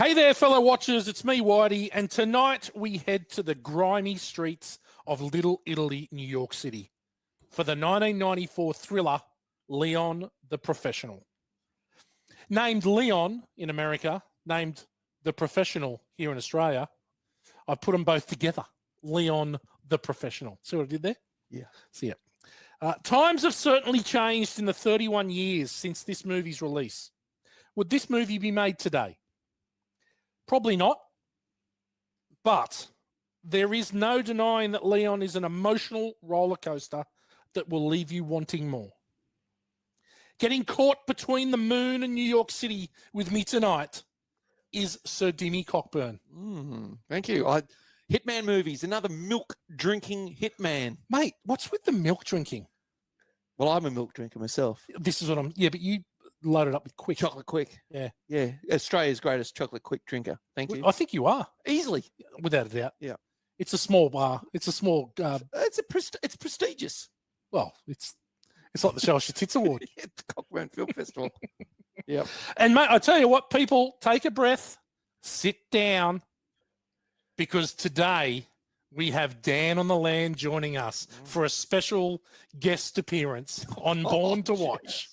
Hey there, fellow watchers. It's me, Whitey, and tonight we head to the grimy streets of Little Italy, New York City, for the 1994 thriller Leon the Professional. Named Leon in America, named The Professional here in Australia, I've put them both together. Leon the Professional. See what I did there? Yeah. See it. Times have certainly changed in the 31 years since this movie's release. Would this movie be made today? Probably not. But there is no denying that Leon is an emotional roller coaster that will leave you wanting more. Getting caught between the moon and New York City with me tonight is Sir Dimmy Cockburn. Thank you. Hitman movies, another milk-drinking hitman. Mate, what's with the milk drinking? Well, I'm a milk drinker myself. This is what I'm... Yeah, but you loaded up with Quick. Chocolate Quick. Yeah. Yeah. Australia's greatest chocolate Quick drinker. Thank you. I think you are. Easily. Without a doubt. Yeah. It's a small bar. It's a small... It's prestigious. Well, it's like the Shell Tits Award. Yeah, the Cockburn Film Festival. Yep. And, mate, I tell you what, people, take a breath, sit down, because today we have Dan on the Land joining us for a special guest appearance on Born to Watch. Yes.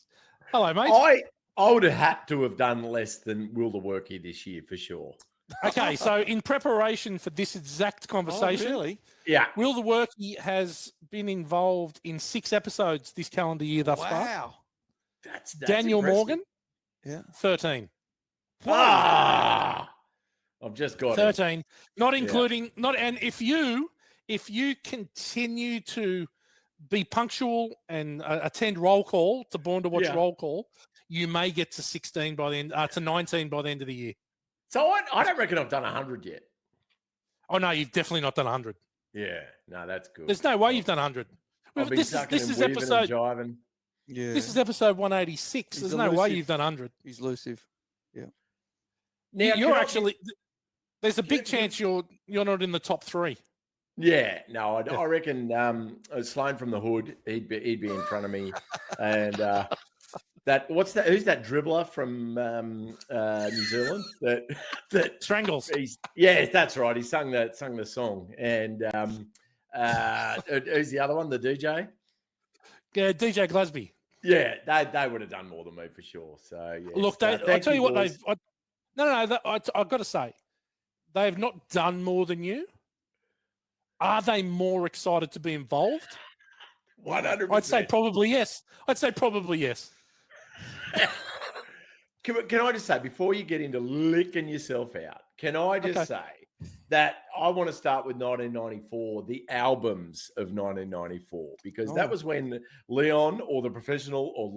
Hello, mate. I would have had to have done less than Will the Workie this year for sure. Okay, so in preparation for this exact conversation, really? Yeah. Will the Workie has been involved in 6 episodes this calendar year thus far. Wow. That's Daniel impressive. Morgan, Yeah. 13. Ah, I've just got 13. Not including and if you continue to be punctual and attend roll call to Born to Watch roll call, you may get to 16 by the end to 19 by the end of the year. So I don't reckon I've done 100 yet. Oh no, you've definitely not done 100. Yeah, no, that's good. There's no way you've done 100. This is episode. Yeah. This is episode 186. There's no way you've done 100. He's elusive. Yeah. Now You're actually. There's a big chance you're not in the top 3. Yeah, no, I reckon Sloan from the Hood, he'd be in front of me, and who's that dribbler from New Zealand that Strangles? Yeah, that's right. He sung the song, and who's the other one? The DJ. Yeah, DJ Glasby. Yeah, they would have done more than me for sure. So yeah. Look, I tell you what, I've got to say, they have not done more than you. Are they more excited to be involved? 100%. I'd say probably yes. Can I just say, before you get into licking yourself out, can I just say that I want to start with 1994, the albums of 1994, because that was when Leon the Professional or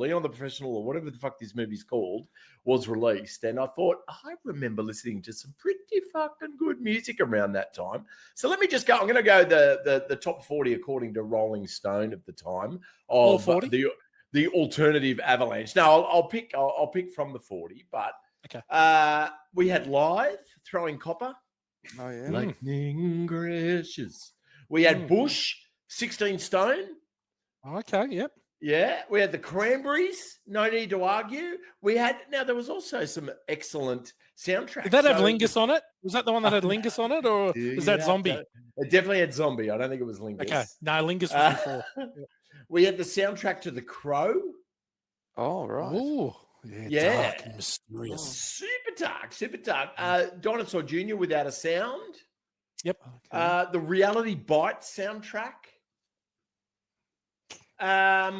whatever the fuck this movie's called was released. And I thought, I remember listening to some pretty fucking good music around that time. So let me just go. I'm going to go the top 40 according to Rolling Stone at the time of the alternative avalanche. Now I'll pick from the 40, but we had Live, Throwing Copper. Oh yeah. Lightning crashes. We had Bush, 16 Stone. Okay, yep. Yeah, we had the Cranberries, No Need to Argue. There was also some excellent soundtracks. Did that have Lingus on it? Was that the one that had Lingus on it, or was that Zombie? It definitely had Zombie. I don't think it was Lingus. Okay, no, Lingus was before. We had the soundtrack to The Crow. Oh, right. Oh, yeah. Dark and mysterious. Super dark. Dinosaur Jr. Without a Sound. Yep. The Reality Bites soundtrack. I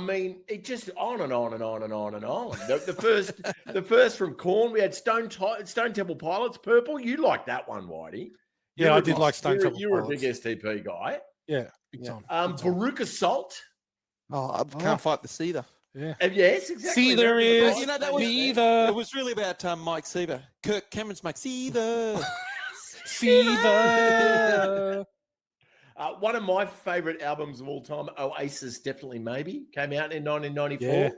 mean, it just on and on and on and on and on. The first from Korn, we had Stone Temple Pilots, Purple. You liked that one, Whitey. Yeah, I did like Stone Temple Pilots. You were a big STP guy. Yeah, big time. Veruca Salt. Oh, I can't fight the Cedar. Yeah. Yes, exactly. See, there is. You know, that was Seether. It was really about Mike Seaver. Kirk Cameron's Mike Seaver. Seether. One of my favorite albums of all time, Oasis, Definitely Maybe, came out in 1994. Yeah.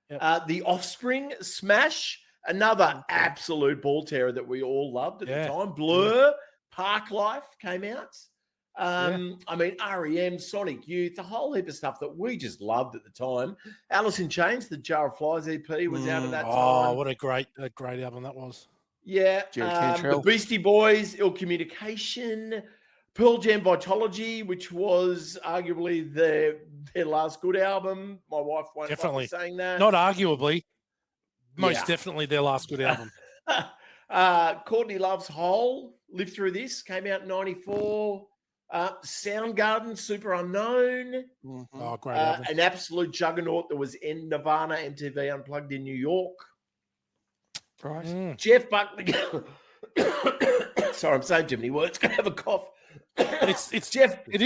Yep. The Offspring, Smash, another absolute ball terror that we all loved at the time. Blur, Park Life came out. I mean, REM, Sonic Youth, a whole heap of stuff that we just loved at the time. Alice in Chains, the Jar of Flies EP was out at that time. Oh, what a great album that was. Yeah. Jerry The Cantrell. Beastie Boys, Ill Communication, Pearl Jam Vitology, which was arguably their last good album. My wife won't like Definitely. me saying that. Not arguably, most Yeah. definitely their last good album. Courtney Love's Hole, Live Through This, came out in 94. Soundgarden, Super Unknown. Mhm. Oh, great album. An absolute juggernaut that was in Nirvana MTV Unplugged in New York. Right. Mm. Jeff Buckley. Sorry, I'm saying too many words. Gonna have a cough. It's Jeff. It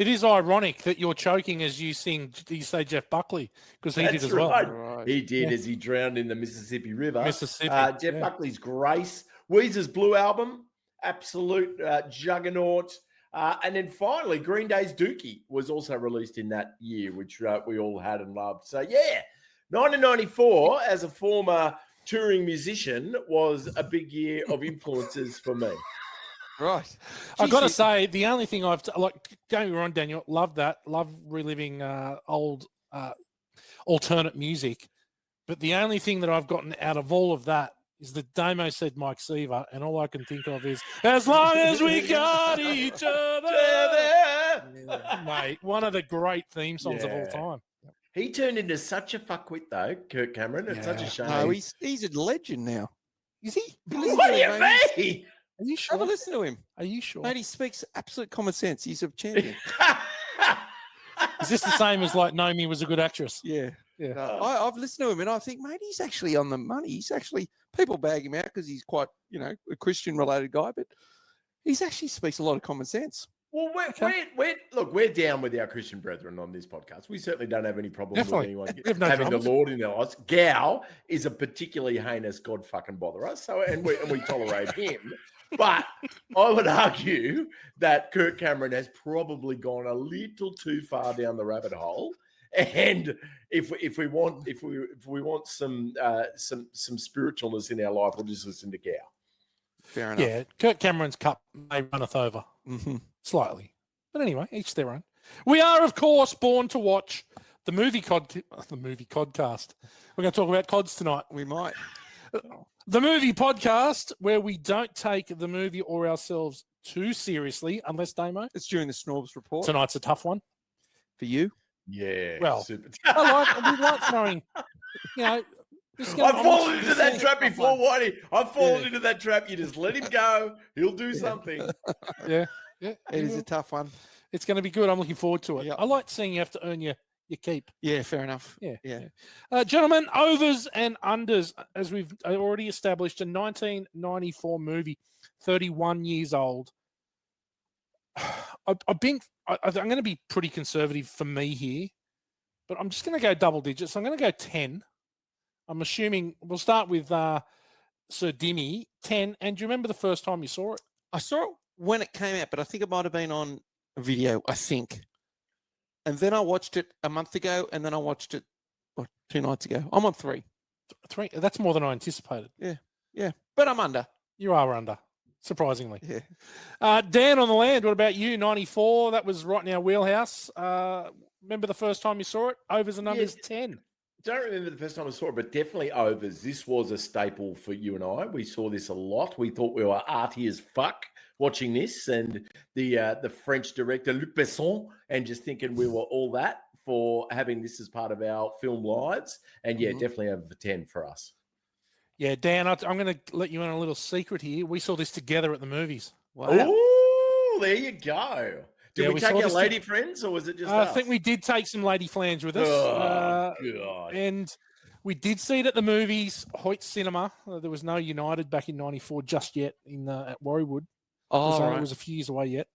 is ironic that you're choking as you say Jeff Buckley, because he did That's as well. right. Right. He did as he drowned in the Mississippi River. Mississippi. Jeff Buckley's Grace. Weezer's Blue Album. Absolute juggernaut. And then finally, Green Day's Dookie was also released in that year, which we all had and loved. So, yeah, 1994, as a former touring musician, was a big year of influences for me. Right. I've got to say, the only thing don't get me wrong, Daniel, love that. Love reliving old alternate music. But the only thing that I've gotten out of all of that is that Damo said Mike Seaver, and all I can think of is, as long as we got each other. Mate, one of the great theme songs of all time. He turned into such a fuckwit, though, Kirk Cameron. It's such a shame. No, he's a legend now. Is he? What do you mean? Are you sure? Have a listen to him. Are you sure? Mate, he speaks absolute common sense. He's a champion. Is this the same as like Naomi was a good actress? Yeah. Yeah. I've listened to him and I think, mate, he's actually on the money. He's actually, people bag him out because he's quite, a Christian related guy, but he's actually speaks a lot of common sense. Well, we're down with our Christian brethren on this podcast. We certainly don't have any problem with anyone having the Lord in their lives. Gow is a particularly heinous God fucking botherer, and we tolerate him. But I would argue that Kirk Cameron has probably gone a little too far down the rabbit hole. And if we want some spiritualness in our life, we'll just listen to Gow. Fair enough. Yeah, Kirk Cameron's cup may runneth over slightly, but anyway, each their own. We are, of course, born to watch the movie codcast. We're going to talk about cods tonight. We might. The movie podcast, where we don't take the movie or ourselves too seriously, unless Damo. It's during the Snorbs report. Tonight's a tough one for you. Yeah. Well, super. we like throwing. I've fallen into that trap before, Whitey. I've fallen into that trap. You just let him go. He'll do something. Yeah. It is a tough one. It's going to be good. I'm looking forward to it. Yep. I like seeing you have to earn your keep. Yeah, fair enough. Yeah. Gentlemen, overs and unders, as we've already established, a 1994 movie, 31 years old. I'm going to be pretty conservative for me here, but I'm just going to go double digits. I'm going to go 10. I'm assuming we'll start with Sir Dimmy, 10. And do you remember the first time you saw it? I saw it when it came out, but I think it might have been on a video, I think. And then I watched it a month ago, and then I watched it 2 nights ago. I'm on 3. 3? That's more than I anticipated. Yeah. But I'm under. You are under, surprisingly. Yeah. Dan on the land, what about you? 94, that was right in our wheelhouse. Remember the first time you saw it? Overs and unders, 10. Don't remember the first time I saw it, but definitely overs. This was a staple for you and I. We saw this a lot. We thought we were arty as fuck watching this, and the French director Luc Besson, and just thinking we were all that for having this as part of our film lives. And definitely over 10 for us. Yeah, Dan, I'm going to let you in a little secret here. We saw this together at the movies. Wow. Oh, there you go. Did we take our lady friends, or was it just us? I think we did take some lady friends with us. Oh, God. And we did see it at the movies, Hoyt Cinema. There was no United back in 94 just yet at Warriewood. It was a few years away yet,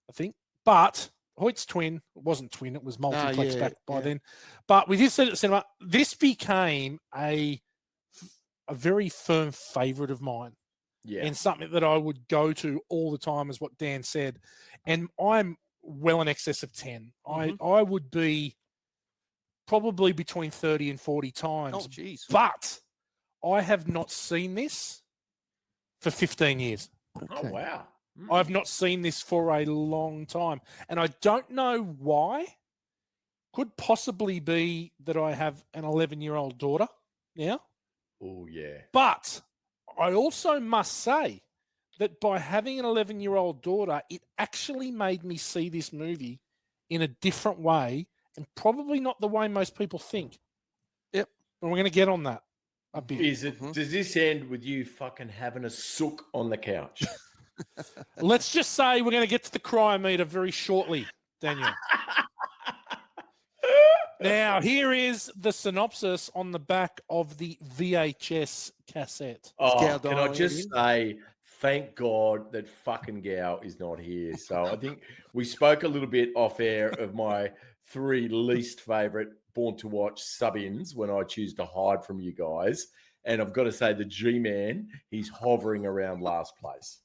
I think. But Hoyt's twin. It wasn't twin. It was multiplex back by then. But we did see it at the cinema. This became a very firm favourite of mine. Yeah. And something that I would go to all the time, is what Dan said. And I'm well in excess of 10. I would be probably between 30 and 40 times. Oh, geez. But I have not seen this for 15 years. Okay. Oh, wow. I've not seen this for a long time. And I don't know why. Could possibly be that I have an 11-year-old daughter now. Oh, yeah. But I also must say that by having an 11-year-old daughter, it actually made me see this movie in a different way and probably not the way most people think. Yep. And we're going to get on that a bit. Does this end with you fucking having a sook on the couch? Let's just say we're going to get to the cryometer very shortly, Daniel. Now, here is the synopsis on the back of the VHS cassette. Oh, can I just say, thank God that fucking Gow is not here. So I think we spoke a little bit off air of my 3 least favorite Born to Watch sub-ins when I choose to hide from you guys. And I've got to say, the G-Man, he's hovering around last place.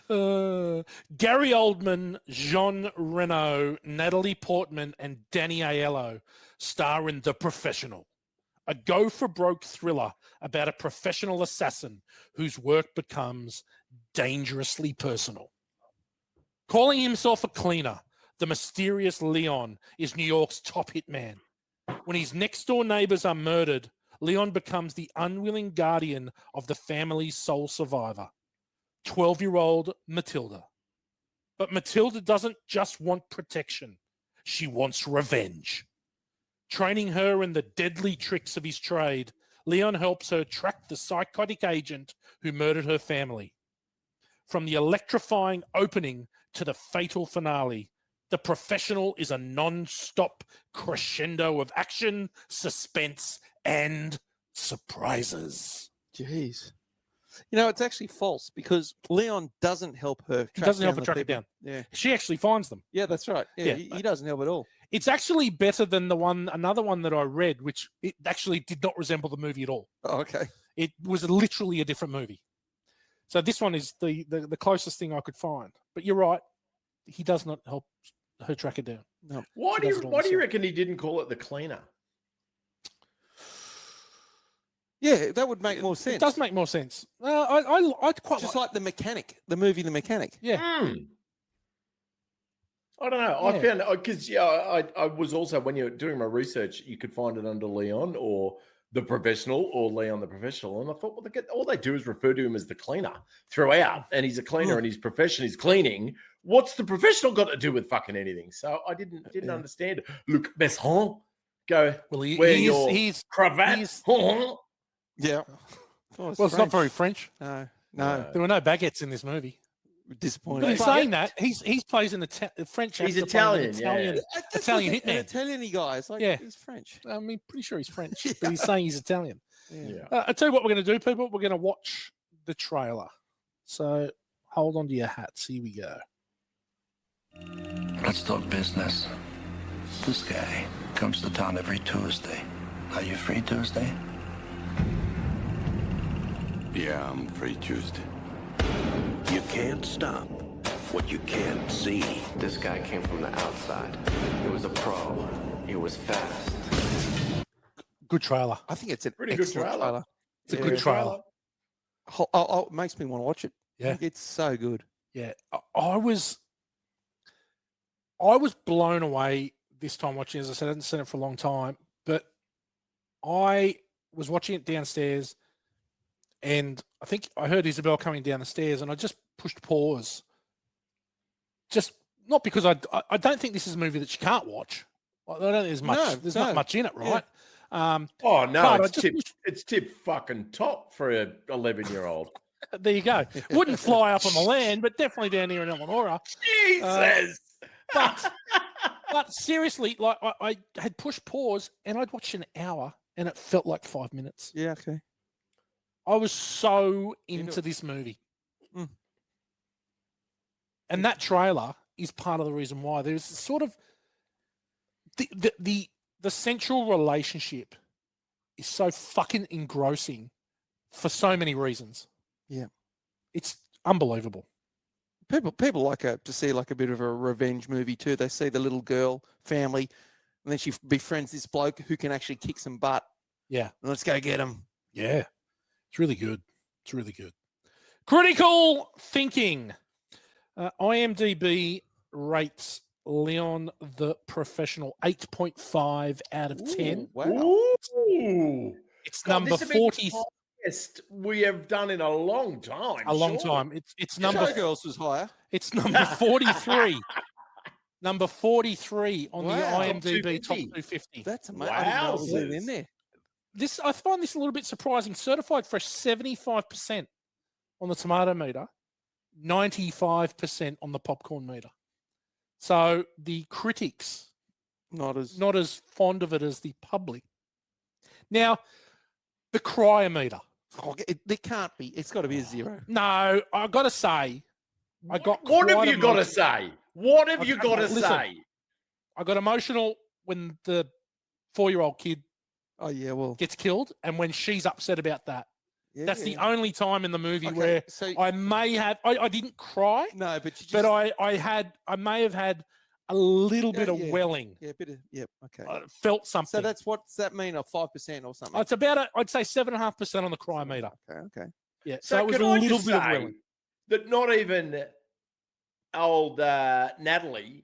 Gary Oldman, Jean Reno, Natalie Portman, and Danny Aiello star in The Professional, a go-for-broke thriller about a professional assassin whose work becomes dangerously personal. Calling himself a cleaner, the mysterious Leon is New York's top hitman. When his next-door neighbors are murdered, Leon becomes the unwilling guardian of the family's sole survivor, 12-year-old Matilda. But Matilda doesn't just want protection. She wants revenge. Training her in the deadly tricks of his trade, Leon helps her track the psychotic agent who murdered her family. From the electrifying opening to the fatal finale, The Professional is a non-stop crescendo of action, suspense, and surprises. Jeez. You know, it's actually false because Leon doesn't help her. He doesn't help her track it down. Yeah. She actually finds them. Yeah, that's right. Yeah, he doesn't help at all. It's actually better than another one that I read, which it actually did not resemble the movie at all. Oh, okay. It was literally a different movie. So this one is the closest thing I could find. But you're right. He does not help her track it down. No. Why do you reckon he didn't call it The Cleaner? Yeah, that would make more sense. It does make more sense. I quite just like The Mechanic, the movie The Mechanic. Yeah. I don't know. I found because I was also, when you're doing my research, you could find it under Leon or The Professional or Leon the Professional, and I thought, well, all they do is refer to him as the cleaner throughout, and he's a cleaner, and his profession is cleaning. What's the professional got to do with fucking anything? So I didn't understand. Luc Besson, go. Well, he's cravat. Yeah. Well, it's not very French. No. There were no baguettes in this movie. Disappointing. But in saying that, he plays in the French. He's Italian. Italian hitman. An Italian guy. It's like, he's French. I mean, pretty sure he's French, but he's saying he's Italian. Yeah. I'll tell you what we're going to do, people. We're going to watch the trailer. So hold on to your hats. Here we go. Let's talk business. This guy comes to town every Tuesday. Are you free Tuesday? Yeah, I'm free Tuesday. You can't stop what you can't see. This guy came from the outside. He was a pro. He was fast. Good trailer. I think it's a pretty good trailer. It's a good trailer. It makes me want to watch it. Yeah. I think it's so good. Yeah. I was blown away this time watching it. As I said, I hadn't seen it for a long time, but I was watching it downstairs, and I think I heard Isabel coming down the stairs, and I just pushed pause. Just not because I don't think this is a movie that you can't watch. I don't think there's much. There's not much in it, right? Yeah. Oh no, it's tip fucking top for a 11-year-old. There you go. Wouldn't fly up on the land, but definitely down here in Eleonora. Jesus. But seriously, like I had pushed pause and I'd watched an hour and it felt like 5 minutes. Yeah, okay. I was so into this movie. Mm. And that trailer is part of the reason why. There's sort of the central relationship is so fucking engrossing for so many reasons. Yeah. It's unbelievable. People like to see like a bit of a revenge movie too. They see the little girl family, and then she befriends this bloke who can actually kick some butt. Yeah. And let's go get him. Yeah. It's really good. It's really good. Critical thinking. IMDb rates Leon the Professional 8.5 out of 10. Wow. Ooh. It's number 40. highest we have done in a long time. A long surely. time. It's number Showgirls was higher. it's number 43. Number 43 on the Wow. IMDb Top top 250. 250. That's amazing. I didn't know it was even in Wowzers. there. This I find this a little bit surprising. Certified fresh 75% on the tomato meter, 95% on the popcorn meter. So the critics Not as not as fond of it as the public. Now, the cryometer. There can't be. It's got to be a 0. No, I got to say, I got What have quite you got to emotional. say? What have Okay, you got to listen. say? I got emotional when the 4-year-old kid Oh yeah, well, gets killed, and when she's upset about that. yeah, That's the yeah. only time in the movie Okay, where so I may have. I didn't cry, no, but you just, but I may have had a little bit of yeah. welling. yeah, bit of yep, okay. I felt something. So that's what's that mean? A 5% or something? It's about I'd say 7.5% on the cryometer. Okay. Yeah, so it was can a I little just bit of say welling. that not even old Natalie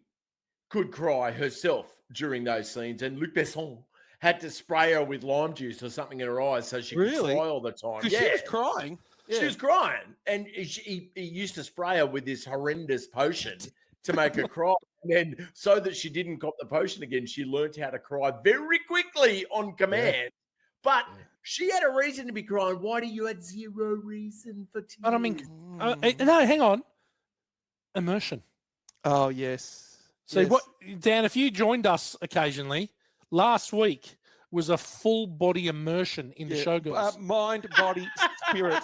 could cry herself during those scenes, and Luc Besson had to spray her with lime juice or something in her eyes so she Really? could cry all the time. Because Yeah, she was crying. she Yeah. was crying, and he used to spray her with this horrendous potion to make her cry. And then, so that she didn't cop the potion again, she learned how to cry very quickly on command. But she had a reason to be crying. Why do you had zero reason for tears? But I mean, no, hang on. Immersion. Oh yes. So Yes. what, Dan? If you joined us occasionally, last week was a full body immersion in the Yeah, Showgirls. mind, body, spirit.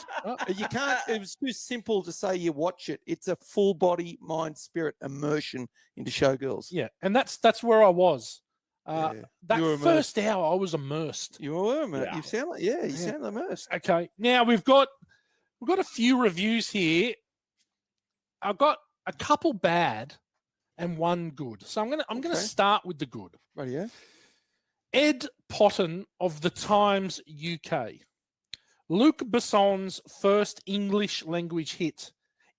You can't. It was too simple to say you watch it. It's a full body, mind, spirit immersion into Showgirls. Yeah, and that's where I was. Yeah. That You were immersed. first hour, I was immersed. You were, mate. Yeah. You sound like you sound immersed. Okay, now we've got a few reviews here. I've got a couple bad and one good. So I'm gonna Okay. start with the good. Radio. Ed Potton of the Times UK. Luc Besson's first English language hit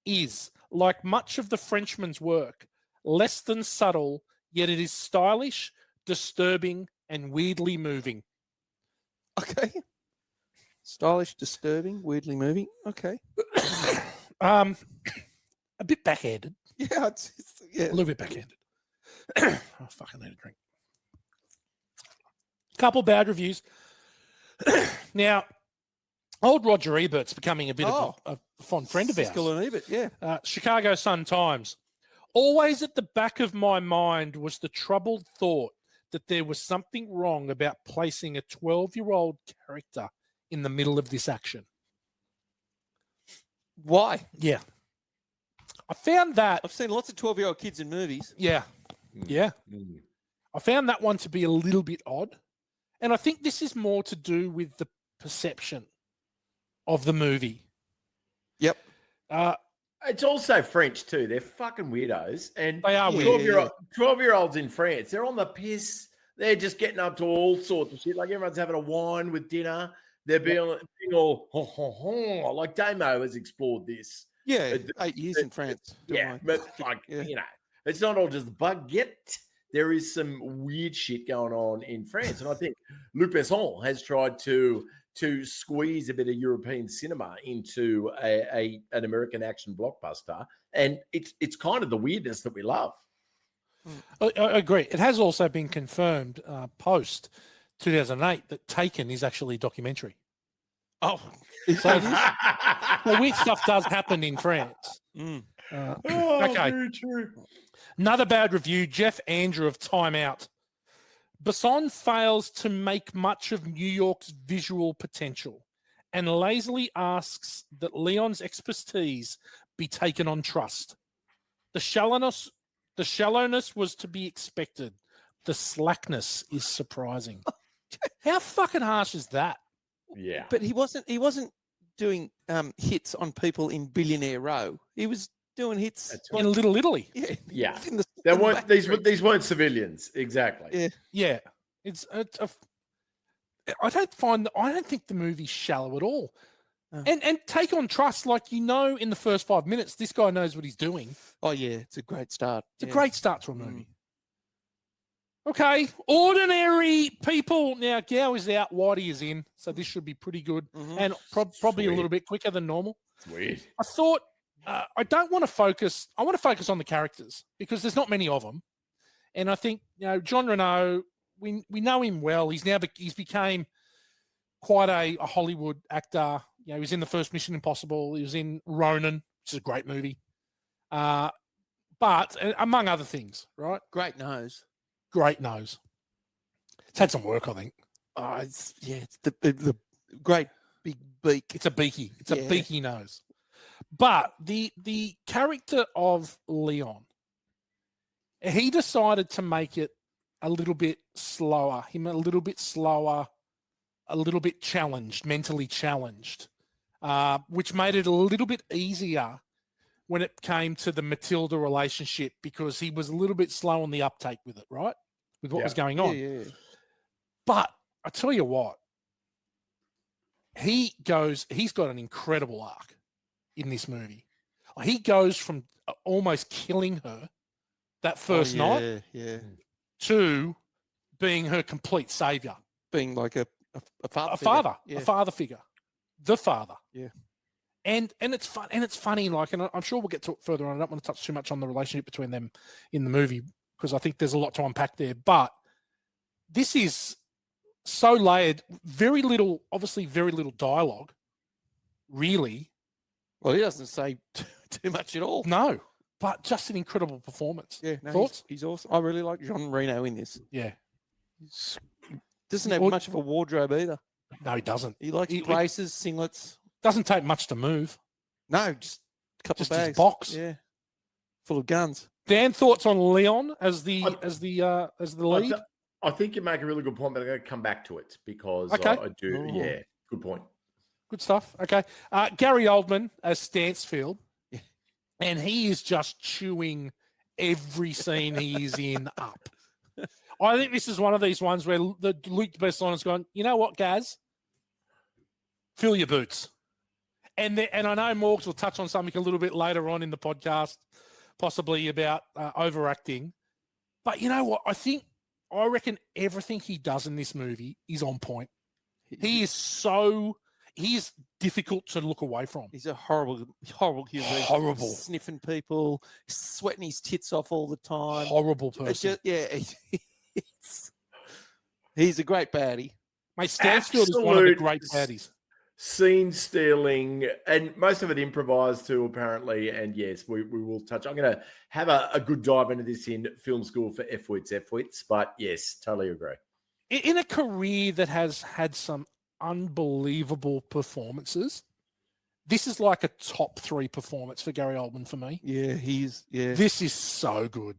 is, like much of the Frenchman's work, less than subtle, yet it is stylish, disturbing, and weirdly moving. Okay. Stylish, disturbing, weirdly moving. Okay. A bit backhanded. Yeah. Yeah. A little bit backhanded. I fucking need a drink. Couple bad reviews. Now, old Roger Ebert's becoming a bit of a fond friend of ours. Siskel and Ebert. Yeah. Chicago Sun-Times. Always at the back of my mind was the troubled thought that there was something wrong about placing a 12-year-old character in the middle of this action. Why? Yeah. I found that. I've seen lots of 12-year-old kids in movies. Yeah. Yeah. Mm. I found that one to be a little bit odd. And I think this is more to do with the perception of the movie. Yep. It's also French too. They're fucking weirdos. And They are weird. 12-year-olds in France, they're on the piss. They're just getting up to all sorts of shit. Like everyone's having a wine with dinner. They're being all ho, ho, ho. Like Damo has explored this. Yeah. 8 years in France. Yeah, but like, you know, it's not all just baguette. There is some weird shit going on in France. And I think Luc Besson has tried to squeeze a bit of European cinema into an American action blockbuster. And it's kind of the weirdness that we love. I agree. It has also been confirmed post 2008 that Taken is actually a documentary. Oh. So weird stuff does happen in France. Mm. Okay. Very true. Another bad review, Jeff Andrew of Time Out. Besson fails to make much of New York's visual potential and lazily asks that Leon's expertise be taken on trust. The shallowness was to be expected. The slackness is surprising. How fucking harsh is that? Yeah. But he wasn't doing hits on people in Billionaire Row. He was doing hits In Little Italy. Yeah. Yeah. In the, They in the weren't back these streets. these weren't civilians. Exactly. Yeah. Yeah. I don't think the movie's shallow at all. Oh. And take on trust, like, you know, in the first 5 minutes, this guy knows what he's doing. Oh yeah, it's a great start. It's a great start to a movie. Okay, ordinary people. Now, Gow is out, Whitey is in, so this should be pretty good, and probably a little bit quicker than normal. It's weird. I thought I don't want to focus. I want to focus on the characters because there's not many of them, and I think Jean Reno. We know him well. He's became quite a Hollywood actor. He was in the first Mission Impossible. He was in Ronin, which is a great movie. But among other things, right? Great nose. Great nose. It's had some work, I think. Oh, it's the great big beak. It's a beaky. It's a beaky nose. But the character of Leon, he decided to make it a little bit slower. A little bit slower, a little bit challenged, mentally challenged, which made it a little bit easier when it came to the Matilda relationship because he was a little bit slow on the uptake with it, right? With what was going on. Yeah. But I tell you what, he's got an incredible arc in this movie. He goes from almost killing her that first night to being her complete savior. Being like a father figure. The father. Yeah. And it's fun and it's funny, like, and I'm sure we'll get to it further on. I don't want to touch too much on the relationship between them in the movie because I think there's a lot to unpack there. But this is so layered, very little dialogue, really. Well, he doesn't say too much at all. No, but just an incredible performance. Yeah, no, thoughts? He's awesome. I really like Jean Reno in this. Yeah. Doesn't have much of a wardrobe either. No, he doesn't. He likes braces, singlets. Doesn't take much to move. No, just a couple of bags. His box. Yeah. Full of guns. Dan, thoughts on Leon as the lead? I think you make a really good point, but I'm going to come back to it because Okay. I do. Ooh. Yeah, good point. Good stuff. Okay. Gary Oldman as Stansfield. And he is just chewing every scene he is in up. I think this is one of these ones where the Luc Besson has gone, you know what, Gaz? Fill your boots. And I know Morgs will touch on something a little bit later on in the podcast, possibly about overacting. But you know what? I reckon everything he does in this movie is on point. He is difficult to look away from. He's a horrible human. Horrible. Sniffing people, sweating his tits off all the time. Horrible person. He's a great baddie. Mate, Stansfield is one of the great baddies. Scene stealing, and most of it improvised too, apparently. And yes, we will touch. I'm going to have a good dive into this in film school for F-wits. But yes, totally agree. In a career that has had some unbelievable performances, this is like a top 3 performance for Gary Oldman for me. Yeah, This is so good.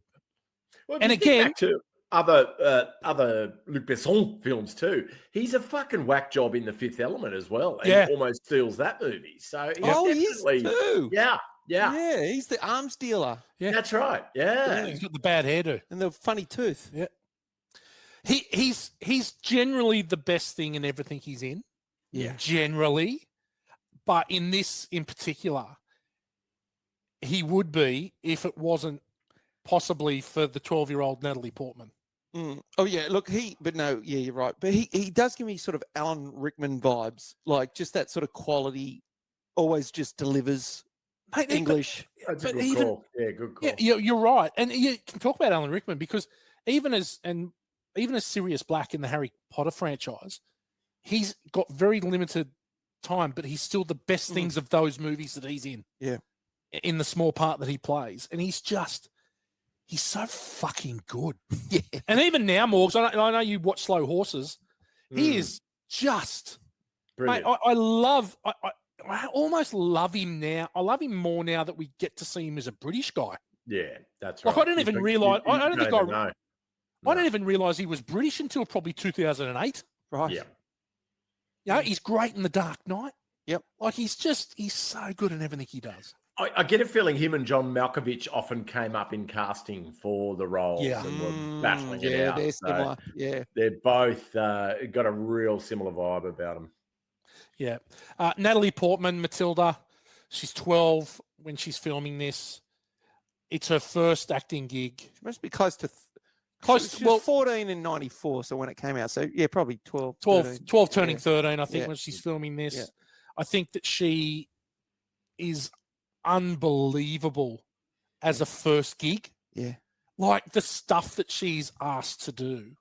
Well, and again, back to other Luc Besson films too. He's a fucking whack job in The Fifth Element as well, and almost steals that movie. So he is too. Yeah. He's the arms dealer. Yeah, that's right. Yeah, he's got the bad hairdo and the funny tooth. Yeah, he's generally the best thing in everything he's in. Yeah, generally, but in this in particular, he would be if it wasn't possibly for the 12-year-old Natalie Portman. Oh yeah, look, you're right. But he does give me sort of Alan Rickman vibes, like just that sort of quality, always just delivers English. That's a good call. Yeah, good call. Yeah, you're right. And you can talk about Alan Rickman because even as Sirius Black in the Harry Potter franchise, he's got very limited time, but he's still the best things of those movies that he's in. Yeah. In the small part that he plays. And he's so fucking good. Yeah. And even now, Morgs, I know you watch Slow Horses. He is just brilliant. Mate, I almost love him now. I love him more now that we get to see him as a British guy. Yeah, that's right. Like, I didn't even realize. I didn't even realize he was British until probably 2008. Right. Yeah. You know, he's great in The Dark Knight. Yep. Like he's so good in everything he does. I get a feeling him and John Malkovich often came up in casting for the roles and were battling it out. They're similar. Yeah. They're both got a real similar vibe about them. Yeah. Natalie Portman, Matilda, she's 12 when she's filming this. It's her first acting gig. She must be close to Close. She was 14 in 94, so when it came out. So, yeah, probably 12. 12 turning Yeah. 13, I think, Yeah. when she's filming this. Yeah. I think that she is unbelievable as a first gig. Yeah. Like the stuff that she's asked to do.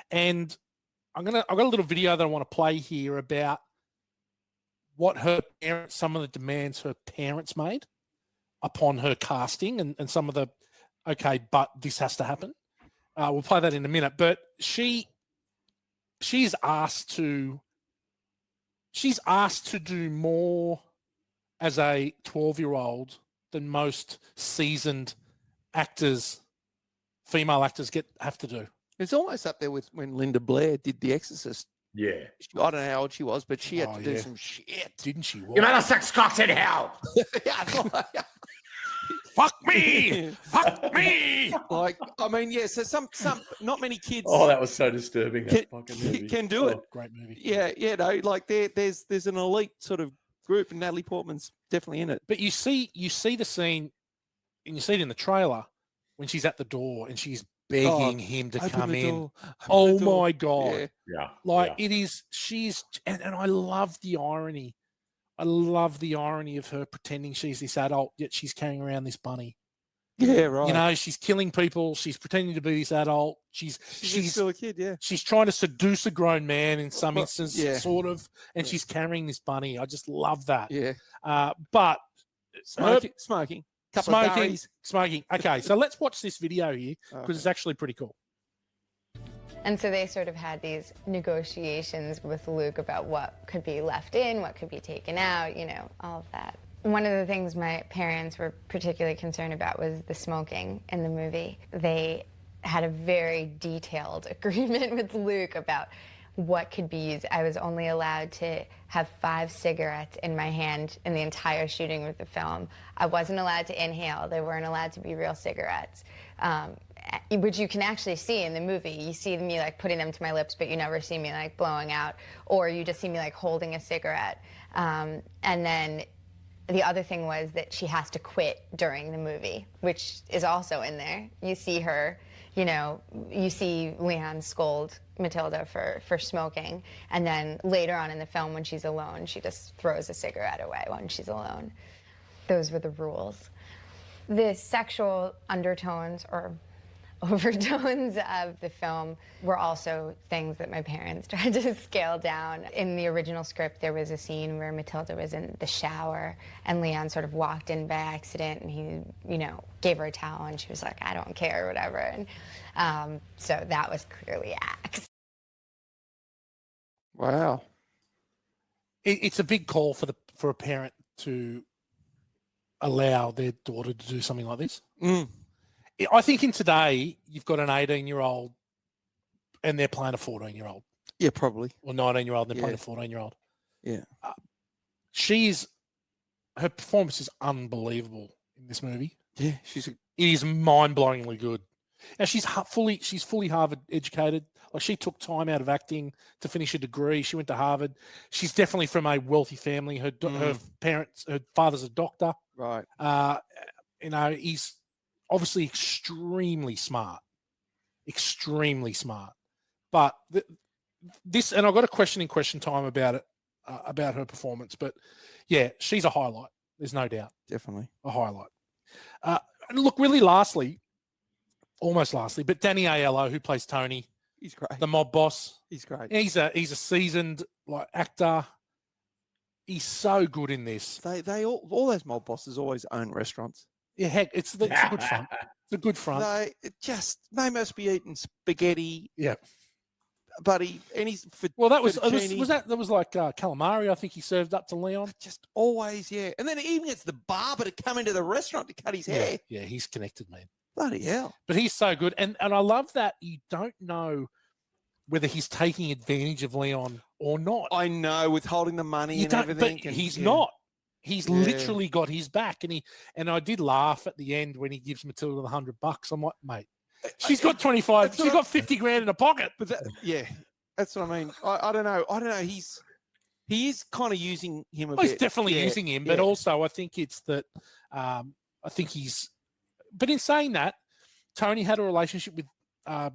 And I've got a little video that I want to play here about what her parents, some of the demands her parents made upon her casting and some of the, okay, but this has to happen. We'll play that in a minute. But she's asked to do more as a 12-year-old than most seasoned actors, female actors have to do. It's almost up there with when Linda Blair did The Exorcist. Yeah. I don't know how old she was, but she had to do yeah. some shit. Didn't she? You better sex cocks in hell. Fuck me! Fuck me! Like, I mean, yeah, so some not many kids Oh, that was so disturbing. That fucking movie. can do it. Great movie. Yeah, no, like there's an elite sort of group, and Natalie Portman's definitely in it. But you see the scene, and you see it in the trailer when she's at the door and she's begging him to come in. Oh my God. Yeah. Like it is, and I love the irony. I love the irony of her pretending she's this adult, yet she's carrying around this bunny. Yeah, right. You know, she's killing people. She's pretending to be this adult. She's still a kid, yeah. She's trying to seduce a grown man in some instance, yeah. sort of, and she's carrying this bunny. I just love that. Yeah. But Smoking. Couple of durries. Smoking. Okay, so let's watch this video here because it's actually pretty cool. And so they sort of had these negotiations with Luc about what could be left in, what could be taken out, you know, all of that. One of the things my parents were particularly concerned about was the smoking in the movie. They had a very detailed agreement with Luc about what could be used. I was only allowed to have 5 cigarettes in my hand in the entire shooting of the film. I wasn't allowed to inhale. They weren't allowed to be real cigarettes, which you can actually see in the movie. You see me like putting them to my lips, but you never see me like blowing out, or you just see me like holding a cigarette. And then the other thing was that she has to quit during the movie, which is also in there. You see her, you know, you see Leon scold Matilda for smoking, and then later on in the film when she's alone, she just throws a cigarette away when she's alone. Those were the rules. The sexual undertones or overtones of the film were also things that my parents tried to scale down. In the original script, there was a scene where Matilda was in the shower and Leon sort of walked in by accident and he, you know, gave her a towel and she was like, I don't care, or whatever. And so that was clearly axed. Wow. It's a big call for a parent to allow their daughter to do something like this. I think in today, you've got an 18-year-old and they're playing a 14-year-old. Yeah, probably. Or 19-year-old and they're playing a 14-year-old. Yeah. Her performance is unbelievable in this movie. Yeah, it is mind-blowingly good. Now she's fully Harvard educated. Like she took time out of acting to finish a degree. She went to Harvard. She's definitely from a wealthy family. Her father's a doctor. Right. You know, he's obviously extremely smart. But this, and I've got a question in question time about it, about her performance. But yeah, she's a highlight. There's no doubt. Definitely a highlight. And look, really almost lastly, but Danny Aiello, who plays Tony, he's great. The mob boss. He's great. He's a seasoned actor. He's so good in this. They all those mob bosses always own restaurants. Yeah, heck, it's a good front. It's a good front. They must be eating spaghetti. Yeah. Buddy, that was like calamari. I think he served up to Leon. Just always, yeah. And then he even gets the barber to come into the restaurant to cut his hair. Yeah, he's connected, man. Bloody hell. But he's so good. And I love that you don't know whether he's taking advantage of Leon or not. I know, withholding the money and everything. But he's not. He's literally got his back. And I did laugh at the end when he gives Matilda the $100. I'm like, mate, she's got 25. She's got 50 grand in her pocket. But that's what I mean. I don't know. He is kind of using him a bit. He's definitely using him, but also I think it's that but in saying that, Tony had a relationship with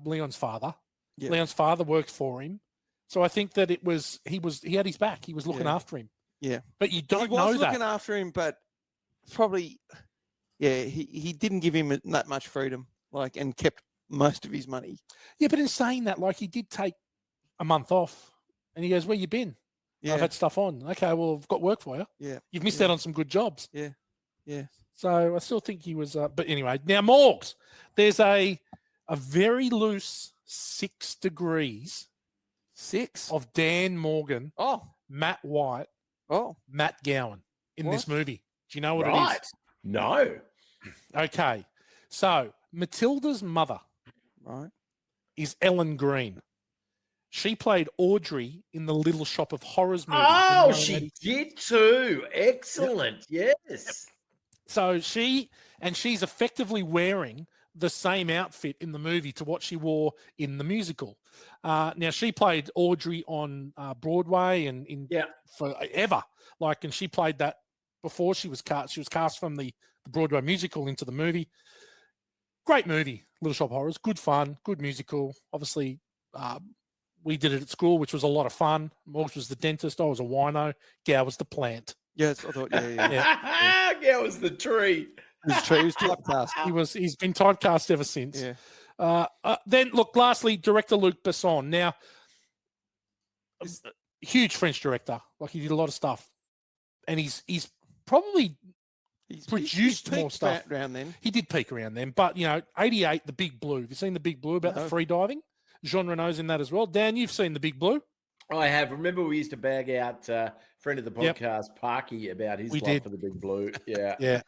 Leon's father. Yeah. Leon's father worked for him. So I think that he had his back. He was looking after him. Yeah. But you don't He know was that. looking after him, but probably, he didn't give him that much freedom, and kept most of his money. Yeah, but in saying that, he did take a month off, and he goes, "Where you been?" Yeah. I've had stuff on. Okay, well, I've got work for you. Yeah. You've missed out on some good jobs. Yeah. Yeah. So I still think he was. But anyway, now Morgs. There's a very loose 6 degrees 6 of Dan Morgan, Matt White, Matt Gowan in this movie. Do you know what it is? No. Okay, so Matilda's mother, is Ellen Green. She played Audrey in the Little Shop of Horrors movie. Oh, she did too. Excellent. Yep. Yes. So she's effectively wearing the same outfit in the movie to what she wore in the musical. Now she played Audrey on Broadway and forever. And she played that before she was cast. She was cast from the Broadway musical into the movie. Great movie, Little Shop of Horrors. Good fun, good musical. Obviously, we did it at school, which was a lot of fun. Morgs was the dentist. I was a wino. Gow was the plant. Yes, I thought, yeah. Gow was the tree. He was typecast. He's been typecast ever since. Yeah. Then, look, lastly, director Luc Besson. Now, huge French director. He did a lot of stuff. And he's probably produced more stuff. Around then. He did peak around then. But, 88, The Big Blue. Have you seen The Big Blue about the free diving? Jean Reno's in that as well. Dan, you've seen The Big Blue? I have. Remember we used to bag out friend of the podcast, Parky, about his love for The Big Blue. Yeah. Yeah.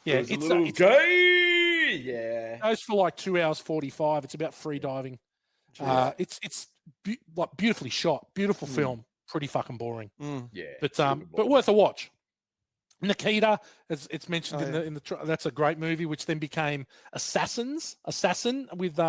Yeah. It's a little gay. Yeah. It goes for 2 hours 45. It's about free diving. It's beautifully shot. Beautiful film. Pretty fucking boring. Yeah. But worth a watch. Nikita, as it's mentioned in the that's a great movie, which then became Assassin with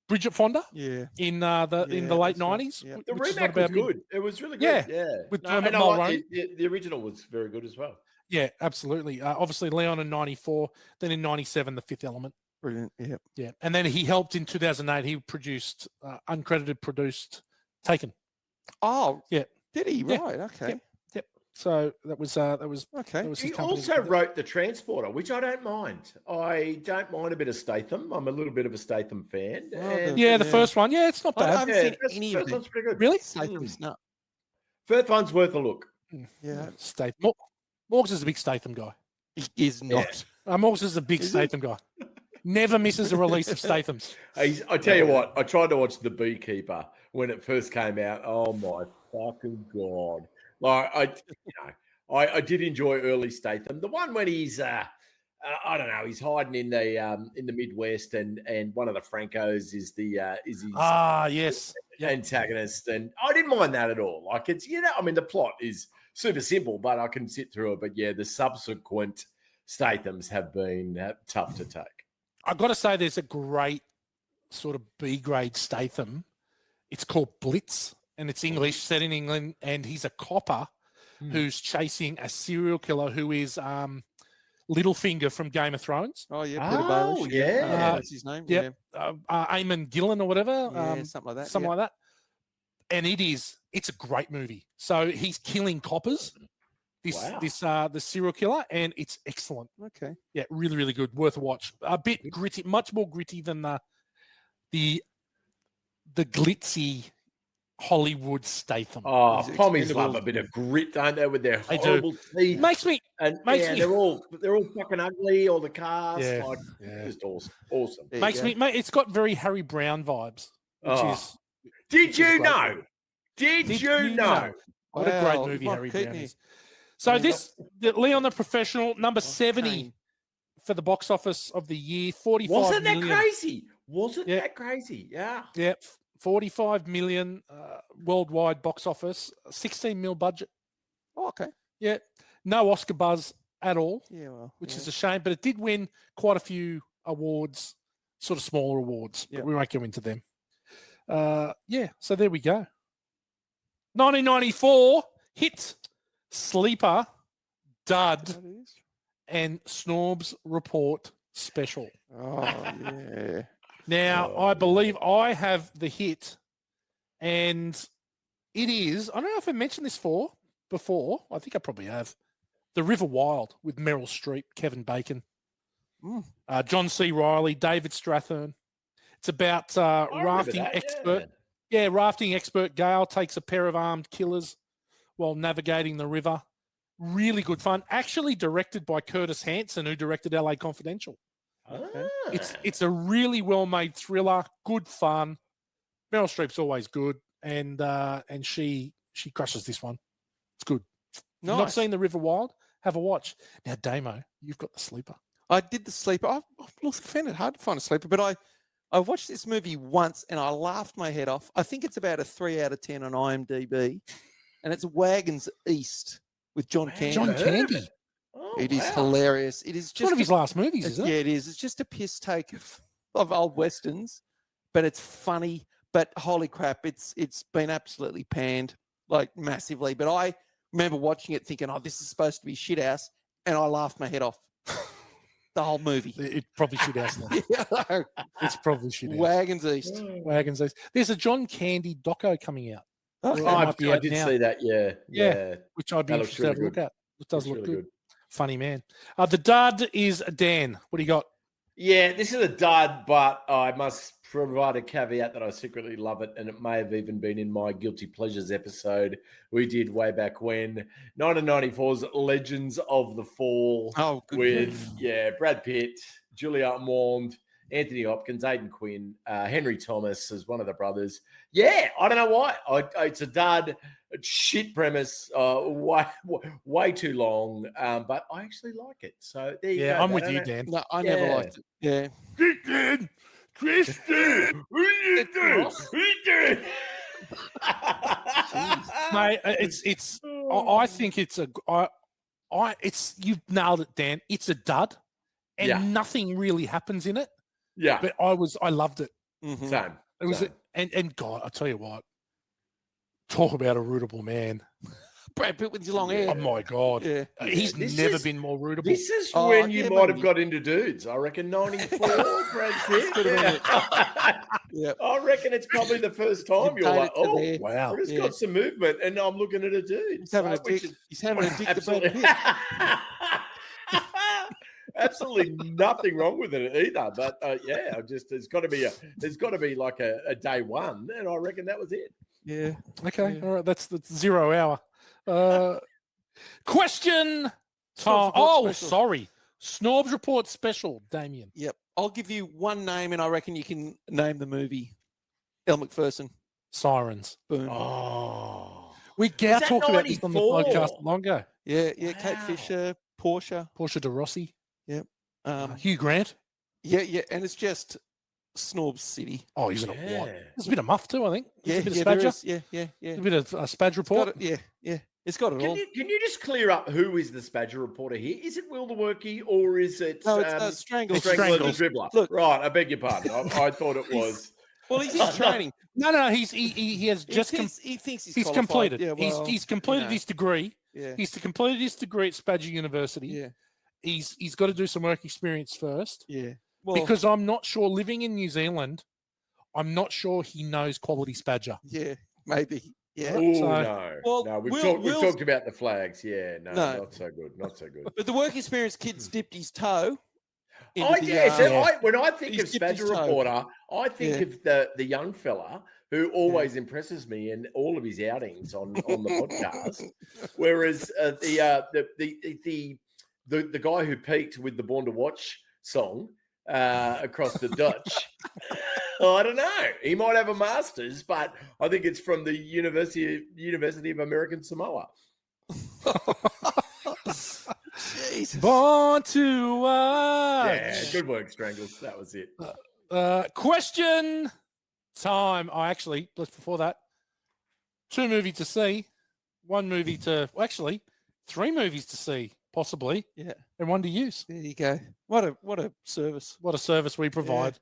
Bridget Fonda. Yeah. In the late 90s. Yeah. The remake was good. It was really good. Yeah. With Dermot Mulroney. The original was very good as well. Yeah, absolutely. Obviously, Leon in 94. Then in 97, The Fifth Element. Brilliant. Yeah. Yeah. And then he helped in 2008. He produced, uncredited produced Taken. Oh, yeah. Did he? Yeah. Right. Okay. Yep. So that was okay. That was he also wrote The Transporter, which I don't mind. I don't mind a bit of Statham. I'm a little bit of a Statham fan. The first one. Yeah, it's not bad. I haven't seen any of First one's pretty good. Really? Statham's not. First one's worth a look. Yeah. Statham. Morgs is a big Statham guy. He is not. Morgs is a big Statham guy. Never misses a release of Statham's. I tell you what, I tried to watch The Beekeeper when it first came out. Oh my fucking God. I did enjoy early Statham. The one when he's I don't know, he's hiding in the Midwest and one of the Francos is his yes antagonist, and I didn't mind that at all. It's the plot is super simple, but I can sit through it. But yeah, the subsequent Stathams have been tough to take. I've got to say, there's a great sort of B-grade Statham. It's called Blitz, and it's English, set in England, and he's a copper who's chasing a serial killer who is Littlefinger from Game of Thrones. Oh, yeah, Peter Baelish. Yeah. That's his name. Yep. Eamon Gillen or whatever. Yeah, something like that. Something like that. And it's a great movie. So he's killing coppers, the serial killer, and it's excellent. Okay. Yeah, really, really good. Worth a watch. A bit gritty, much more gritty than the glitzy Hollywood Statham. Oh, Pommies love a bit of grit, don't they, with their horrible teeth? Makes me they're all fucking ugly, all the cars. Yeah. Just awesome. It's got very Harry Brown vibes, which is. Did you know? Did you know? What a great movie Harry Brown is. So Leon the Professional, number 70 for the box office of the year, 45 Wasn't that million. crazy? That crazy? Yeah. Yeah, 45 million worldwide box office, 16 mil budget. Oh, okay. Yeah, no Oscar buzz at all. Yeah, well, which is a shame, but it did win quite a few awards, sort of smaller awards. But we won't go into them. So there we go. 1994 hit, sleeper, dud, and Snorbs report special. Oh yeah. Now, I believe I have the hit, and it is, I don't know if I mentioned this before. I think I probably have. The River Wild with Meryl Streep, Kevin Bacon, John C. Reilly, David Strathern. It's about rafting expert. Yeah, rafting expert Gail takes a pair of armed killers while navigating the river. Really good fun. Actually directed by Curtis Hanson, who directed LA Confidential. It's a really well-made thriller, good fun. Meryl Streep's always good, and she crushes this one. It's good. Nice. Not seen The River Wild? Have a watch. Now, Damo, you've got the sleeper. I did the sleeper. I found it hard to find a sleeper, but I watched this movie once and I laughed my head off. I think it's about a 3 out of 10 on IMDb, and it's Wagons East with John Candy. John Candy. It is hilarious. It is just one of his last movies, isn't it? Yeah, it is. It's just a piss take of old westerns, but it's funny. But holy crap, it's been absolutely panned like massively. But I remember watching it thinking, oh, this is supposed to be shit house, and I laughed my head off. The whole movie. It probably shit house now. Yeah. It's probably shit house. Wagons East. Wagons East. There's a John Candy doco coming out. Okay. I did see that, yeah. Which I'd be That looks interested to have a really look good. at. It does Looks look really good. Funny man. The dud is Dan. What do you got? Yeah, this is a dud, but I must provide a caveat that I secretly love it, and it may have even been in my Guilty Pleasures episode we did way back when. 1994's Legends of the Fall with, Brad Pitt, Julia Ormond, Anthony Hopkins, Aidan Quinn, Henry Thomas as one of the brothers. Yeah, I don't know why. It's a dud, shit premise, way too long, but I actually like it. So there you go. I'm with you, Dan. No, I never liked it. Yeah. Christian, what are you doing? Mate, I think it's you've nailed it, Dan. It's a dud, and nothing really happens in it. Yeah, but I loved it. Mm-hmm. Same. It was, and God, I tell you what, talk about a rootable man. Brad Pitt with his long hair. Oh my God, yeah. He's never been more rootable. This is when you might have got into dudes. I reckon 94, Brad Pitt. Yeah. I reckon it's probably the first time you're like, oh wow, it's got some movement, and I'm looking at a dude. He's having a dick to Brad Pitt. Absolutely nothing wrong with it either. But there's got to be like a day one, and I reckon that was it. Yeah. Okay. All right. That's 0 hour. Question time. Oh, sorry. Snorbs Report Special, Damien. Yep. I'll give you one name, and I reckon you can name the movie. Elle Macpherson. Sirens. Boom. Oh. We talked about this on the podcast long ago. Yeah. Kate Fisher, Portia de Rossi. Yep. Hugh Grant. Yeah. And it's just Snorbs City. Oh, isn't it? What? There's a bit of muff too, I think. There's a bit of Spadger. Yeah. A bit of Spadge Report. Yeah. It's got it all. Can you just clear up who is the Spadger reporter here? Is it Will the Workie or is it it's Strangler. Strangler the Dribbler? Look, right, I beg your pardon. I thought it was. Well, he's in training. No. He has just. He thinks he's completed. Yeah, well, he's completed his degree. Yeah. He's completed his degree at Spadger University. Yeah. He's got to do some work experience first. Yeah. Well, because I'm not sure, living in New Zealand, I'm not sure he knows quality Spadger. Yeah, maybe. Yeah. Oh, no. We've talked about the flags. Yeah, no, not so good. Not so good. But the work experience kid's dipped his toe. When I think of Spadger Reporter, I think of the young fella who always impresses me in all of his outings on the podcast. Whereas the guy who peaked with the Born to Watch song across the Dutch. I don't know. He might have a master's, but I think it's from the University of American Samoa. Jesus. Born to Watch. Yeah, good work, Strangles. That was it. Question time. Before that, 2 movies to see, 1 movie to, actually 3 movies to see, possibly. Yeah. And 1 to use. There you go. What a service. What a service we provide.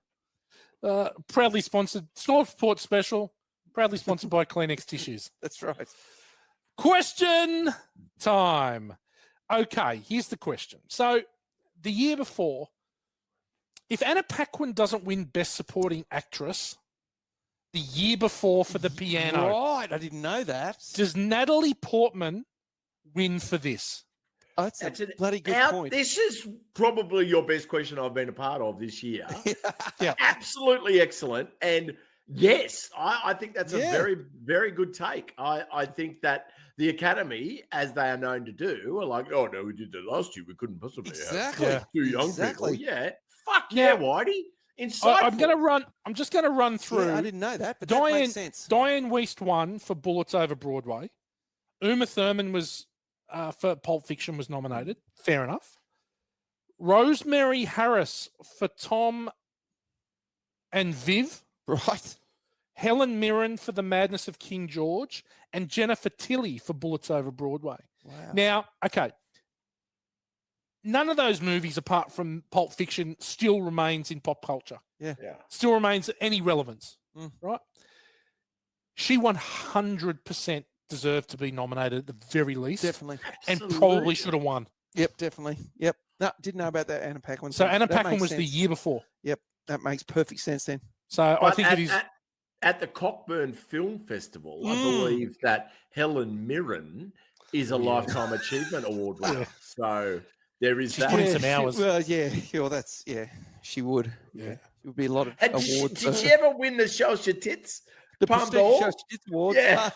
Yeah. Proudly sponsored, Snorbs Report Special, proudly sponsored by Kleenex Tissues. That's right. Question time. Okay, here's the question. So the year before, if Anna Paquin doesn't win Best Supporting Actress the year before for The Piano, Right, I didn't know that. does Natalie Portman win for this? Oh, that's a bloody good point. This is probably your best question I've been a part of this year. Yeah. Absolutely excellent. And yes, I think that's a very, very good take. I think that the Academy, as they are known to do, are like, oh, no, we did that last year. We couldn't possibly Exactly. have two young people. Yeah. Fuck Yeah. Whitey. Insightful. I'm just gonna run through. I didn't know that, but that makes sense. Diane Wiest won for Bullets Over Broadway. Uma Thurman was for Pulp Fiction was nominated. Fair enough. Rosemary Harris for Tom and Viv. Right. Helen Mirren for The Madness of King George, and Jennifer Tilly for Bullets Over Broadway. Wow. Now, okay, none of those movies, apart from Pulp Fiction, still remains in pop culture. Yeah. Still remains any relevance, Mm. right? She 100% deserved to be nominated at the very least. Definitely. And probably should have won. Yep, definitely. Yep. No, didn't know about that Anna Paquin. So Anna That Paquin makes was the sense. year before. Yep, that makes perfect sense then. So I think it is. At the Cockburn Film Festival, I believe that Helen Mirren is a Lifetime Achievement Award winner. So there is that. Putting some hours. Well, she would. Yeah. It would be a lot of And awards. did she ever win the Show Your Tits? The Palme Prestige d'Or? Show She Tits Awards? Yeah.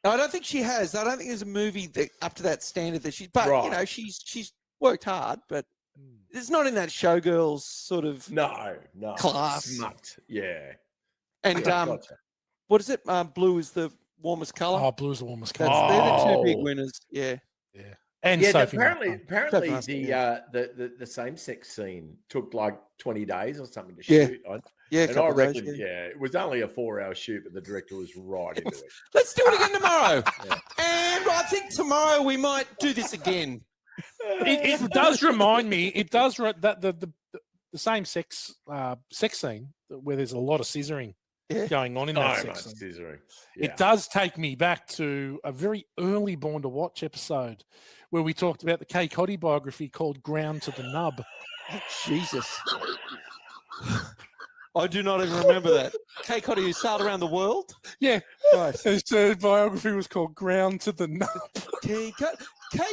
No, I don't think she has. I don't think there's a movie that up to that standard that she's. But Right. you know, she's worked hard, but it's not in that Showgirls sort of No. class. Smut. Yeah. And Gotcha. what is it? Blue is the warmest color. Oh, Blue's the warmest They're color. the two big winners. Yeah. And Yeah, Sophie apparently Sophie the same-sex scene took like 20 days or something to Yeah. shoot. Yeah, a And I couple of those, reckon, it was only a 4-hour shoot, but the director was right into it. Let's do it again tomorrow. Yeah. And I think tomorrow we might do this again. It does remind me. It does that the same sex scene where there's a lot of scissoring going on in that So much sex scene. scissoring. It does take me back to a very early Born to Watch episode where we talked about the Kay Cotty biography called Ground to the Nub. Oh, Jesus. I do not even remember that. Kay Cotty, who sailed around the world? Yeah, Right. his biography was called Ground to the Nub. Kay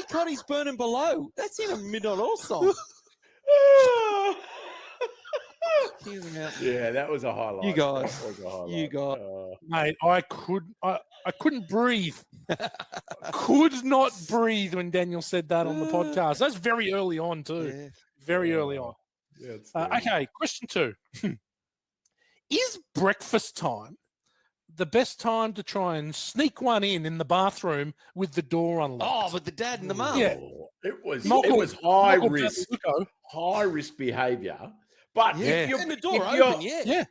Cotty's Burning Below. That's in a Midnight Oil song. Hear them out. Yeah, that was a highlight. You guys. That was a highlight. You guys. Mate, I couldn't breathe. Could not breathe when Daniel said that on the podcast. That's very early on too. Yeah. Very early on. Yeah, it's Okay, question 2. Is breakfast time the best time to try and sneak one in the bathroom with the door unlocked? Oh, with the dad and the mum. Yeah. It was Michael- high Michael risk, Bazzucco. high risk behavior. But Yeah. And the door if you're- open, yeah. Yeah.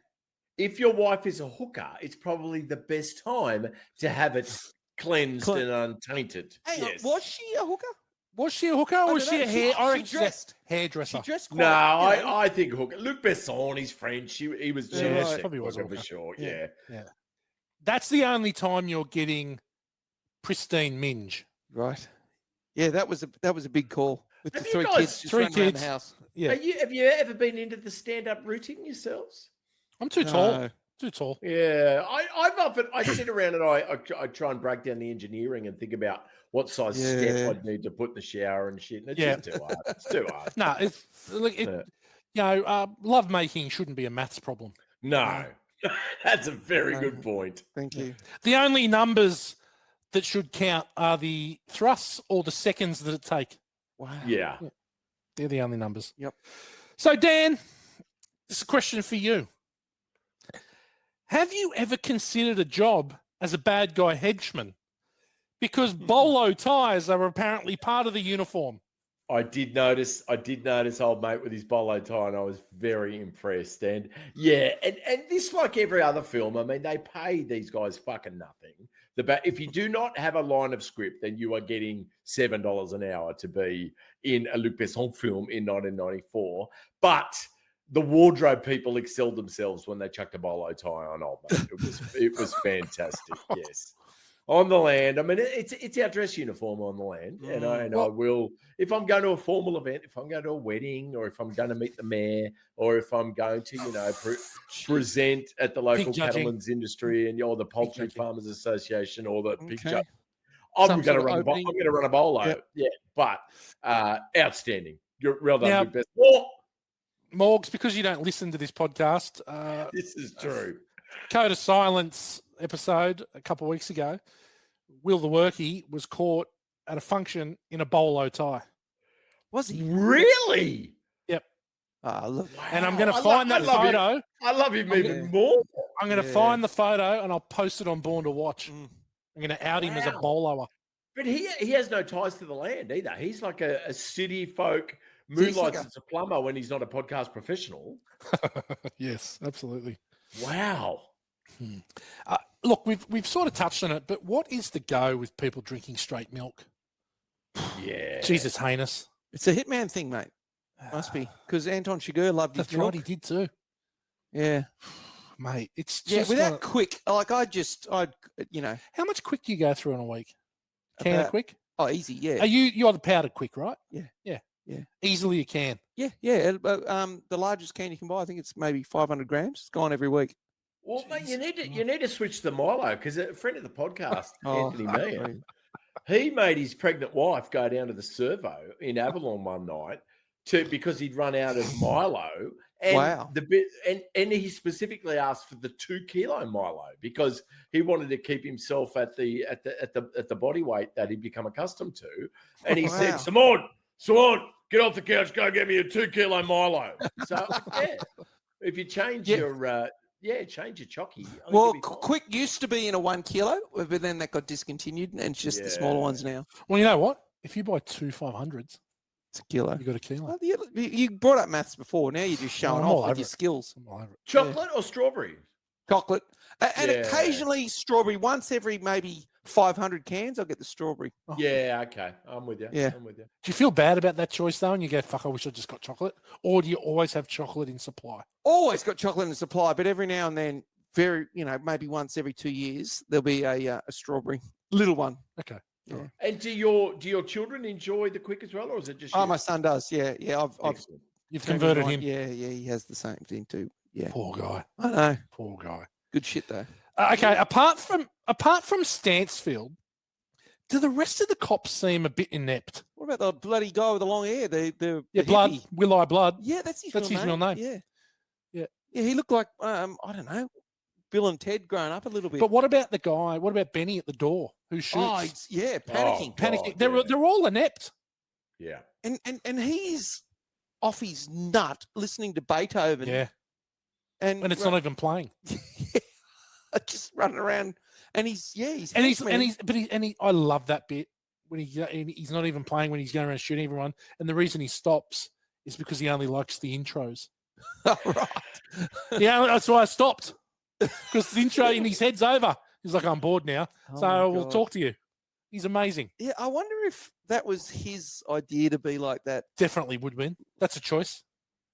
if your wife is a hooker, it's probably the best time to have it cleansed and untainted. Hang on, Yes. was she a hooker? Was she a hooker or was don't she know. a hair? I reckon She she's a dressed. hairdresser. She dressed quite. No, you know. I think hooker. Luc Besson, he's French. He was Yeah, she was right. sex Probably was a worker for hooker. sure. Yeah. Yeah. That's the only time you're getting pristine minge. Right. Yeah, that was a big call with Have the you three guys- kids just three running around the kids. house. Yeah. Have you ever been into the stand-up routine yourselves? I'm too tall. No. Too tall. Yeah, I sit around and I try and break down the engineering and think about what size step Yeah. I'd need to put in the shower and shit. And it's Yeah. just too hard. It's too hard. No, it's like love making shouldn't be a maths problem. No, that's a very No. good point. Thank you. The only numbers that should count are the thrusts or the seconds that it take. Wow. Yeah. They're the only numbers. Yep. So, Dan, this is a question for you. Have you ever considered a job as a bad guy henchman? Because bolo ties are apparently part of the uniform. I did notice old mate with his bolo tie, and I was very impressed. And yeah, and this, like every other film, I mean, they pay these guys fucking nothing. If you do not have a line of script, then you are getting $7 an hour to be in a Luc Besson film in 1994. But the wardrobe people excelled themselves when they chucked a bolo tie on old mate. It was fantastic. Yes. On the land. I mean, it's our dress uniform on the land, and I will, if I'm going to a formal event, if I'm going to a wedding, or if I'm going to meet the mayor, or if I'm going to, present at the local cattlemen's industry and or the Poultry Farmers Association or the pig judge, I'm going to run. I'm going to run a bolo. Yep. Yeah, but outstanding. You're well done, Luc Besson. Morgs, because you don't listen to this podcast. This is true. Code of Silence episode a couple of weeks ago. Will the Workie was caught at a function in a bolo tie. Was he really? Yep. Look. Wow. And I'm going to find that photo. I love him even more. I'm going to find the photo and I'll post it on Born to Watch. I'm going to out him as a boloer. But he has no ties to the land either. He's like a city folk, moonlights as a plumber when he's not a podcast professional. Yes, absolutely. Wow. Look, we've sort of touched on it, but what is the go with people drinking straight milk? Yeah. Jesus, heinous. It's a Hitman thing, mate. Must be. Because Anton Chigurh loved his milk. Right, he did too. Yeah. Mate, it's just... with that quick, like I'd How much quick do you go through in a week? Can of quick? Oh, easy, yeah. You're the powdered quick, right? Yeah. Easily a can. Yeah. The largest can you can buy, I think it's maybe 500 grams. It's gone every week. Well, mate, you need to switch to Milo because a friend of the podcast, Anthony Meyer, he made his pregnant wife go down to the servo in Avalon one night because he'd run out of Milo. And and he specifically asked for the 2 kilo Milo because he wanted to keep himself at the body weight that he'd become accustomed to. And he said, Simone, get off the couch, go get me a 2 kilo Milo. So if you change your change your chockey. Well, Quick used to be in a 1 kilo, but then that got discontinued, and it's just the smaller ones now. Well, you know what? If you buy 2 500s, it's a kilo. You got a kilo. Well, you brought up maths before. Now you're just showing off with your skills. Chocolate or strawberry? Chocolate. And occasionally strawberry. Once every maybe 500 cans, I'll get the strawberry. Oh. Yeah, okay. I'm with you. Yeah. I'm with you. Do you feel bad about that choice, though, and you go, fuck, I wish I just got chocolate? Or do you always have chocolate in supply? Always got chocolate in supply, but every now and then, maybe once every 2 years, there'll be a strawberry. Little one. Okay. Yeah. And do your children enjoy the Quick as well, or is it just? Oh, my son does. Yeah. You've converted him. Yeah. He has the same thing too. Yeah. Poor guy. I know. Poor guy. Good shit though. Okay. Apart from Stansfield, do the rest of the cops seem a bit inept? What about the bloody guy with the long hair? The Blood. hippie? Will-I Blood. Yeah, that's his real name. Yeah. He looked like I don't know, Bill and Ted growing up a little bit. But what about the guy? What about Benny at the door who shoots? Oh, panicking. Panicking. They're all inept. Yeah. And he's off his nut listening to Beethoven. Yeah. And it's not even playing. Just running around, and he's I love that bit when he's not even playing when he's going around shooting everyone, and the reason he stops is because he only likes the intros. Right. Yeah, that's why I stopped, because the intro in his head's over. He's like, I'm bored now, so we'll talk to you. He's amazing. Yeah, I wonder if that was his idea to be like that. Definitely would win. That's a choice.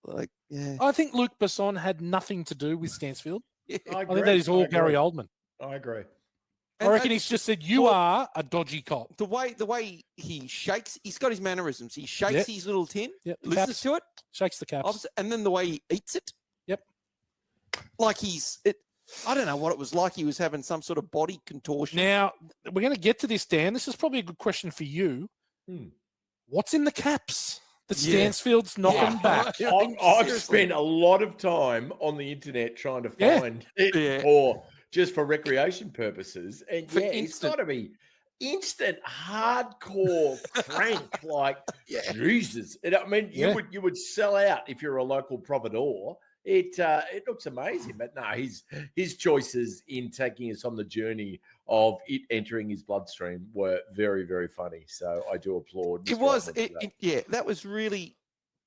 Like, yeah. I think Luc Besson had nothing to do with Stansfield. Yeah. I think that is all Gary Oldman. I agree. I reckon he's just said, you are a dodgy cop. The way he shakes, he's got his mannerisms. He shakes his little tin, listens to it, shakes the caps, and then the way he eats it. Yep. Like I don't know what it was like. He was having some sort of body contortion. Now, we're going to get to this, Dan. This is probably a good question for you. What's in the caps that Stansfield's knocking back? I've spent a lot of time on the internet trying to find it for recreation purposes. And it's got to be instant hardcore crank. Like, Jesus. And, I mean, you would sell out if you're a local providor. It looks amazing, but no, his choices in taking us on the journey of it entering his bloodstream were very, very funny. So I do applaud. It was, that was really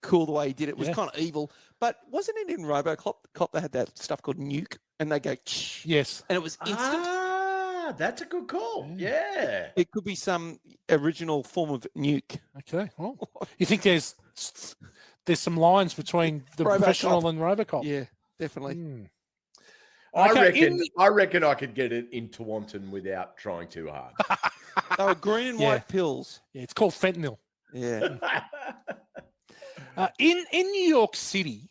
cool the way he did it. It was kind of evil, but wasn't it in RoboCop? They had that stuff called nuke, and they go yes, and it was instant. Ah, that's a good call. Yeah, it could be some original form of nuke. Okay, well, you think there's some lines between the professional and RoboCop? Yeah, definitely. I reckon I could get it in Taunton without trying too hard. They were green and white pills. Yeah, it's called fentanyl. Yeah. In New York City,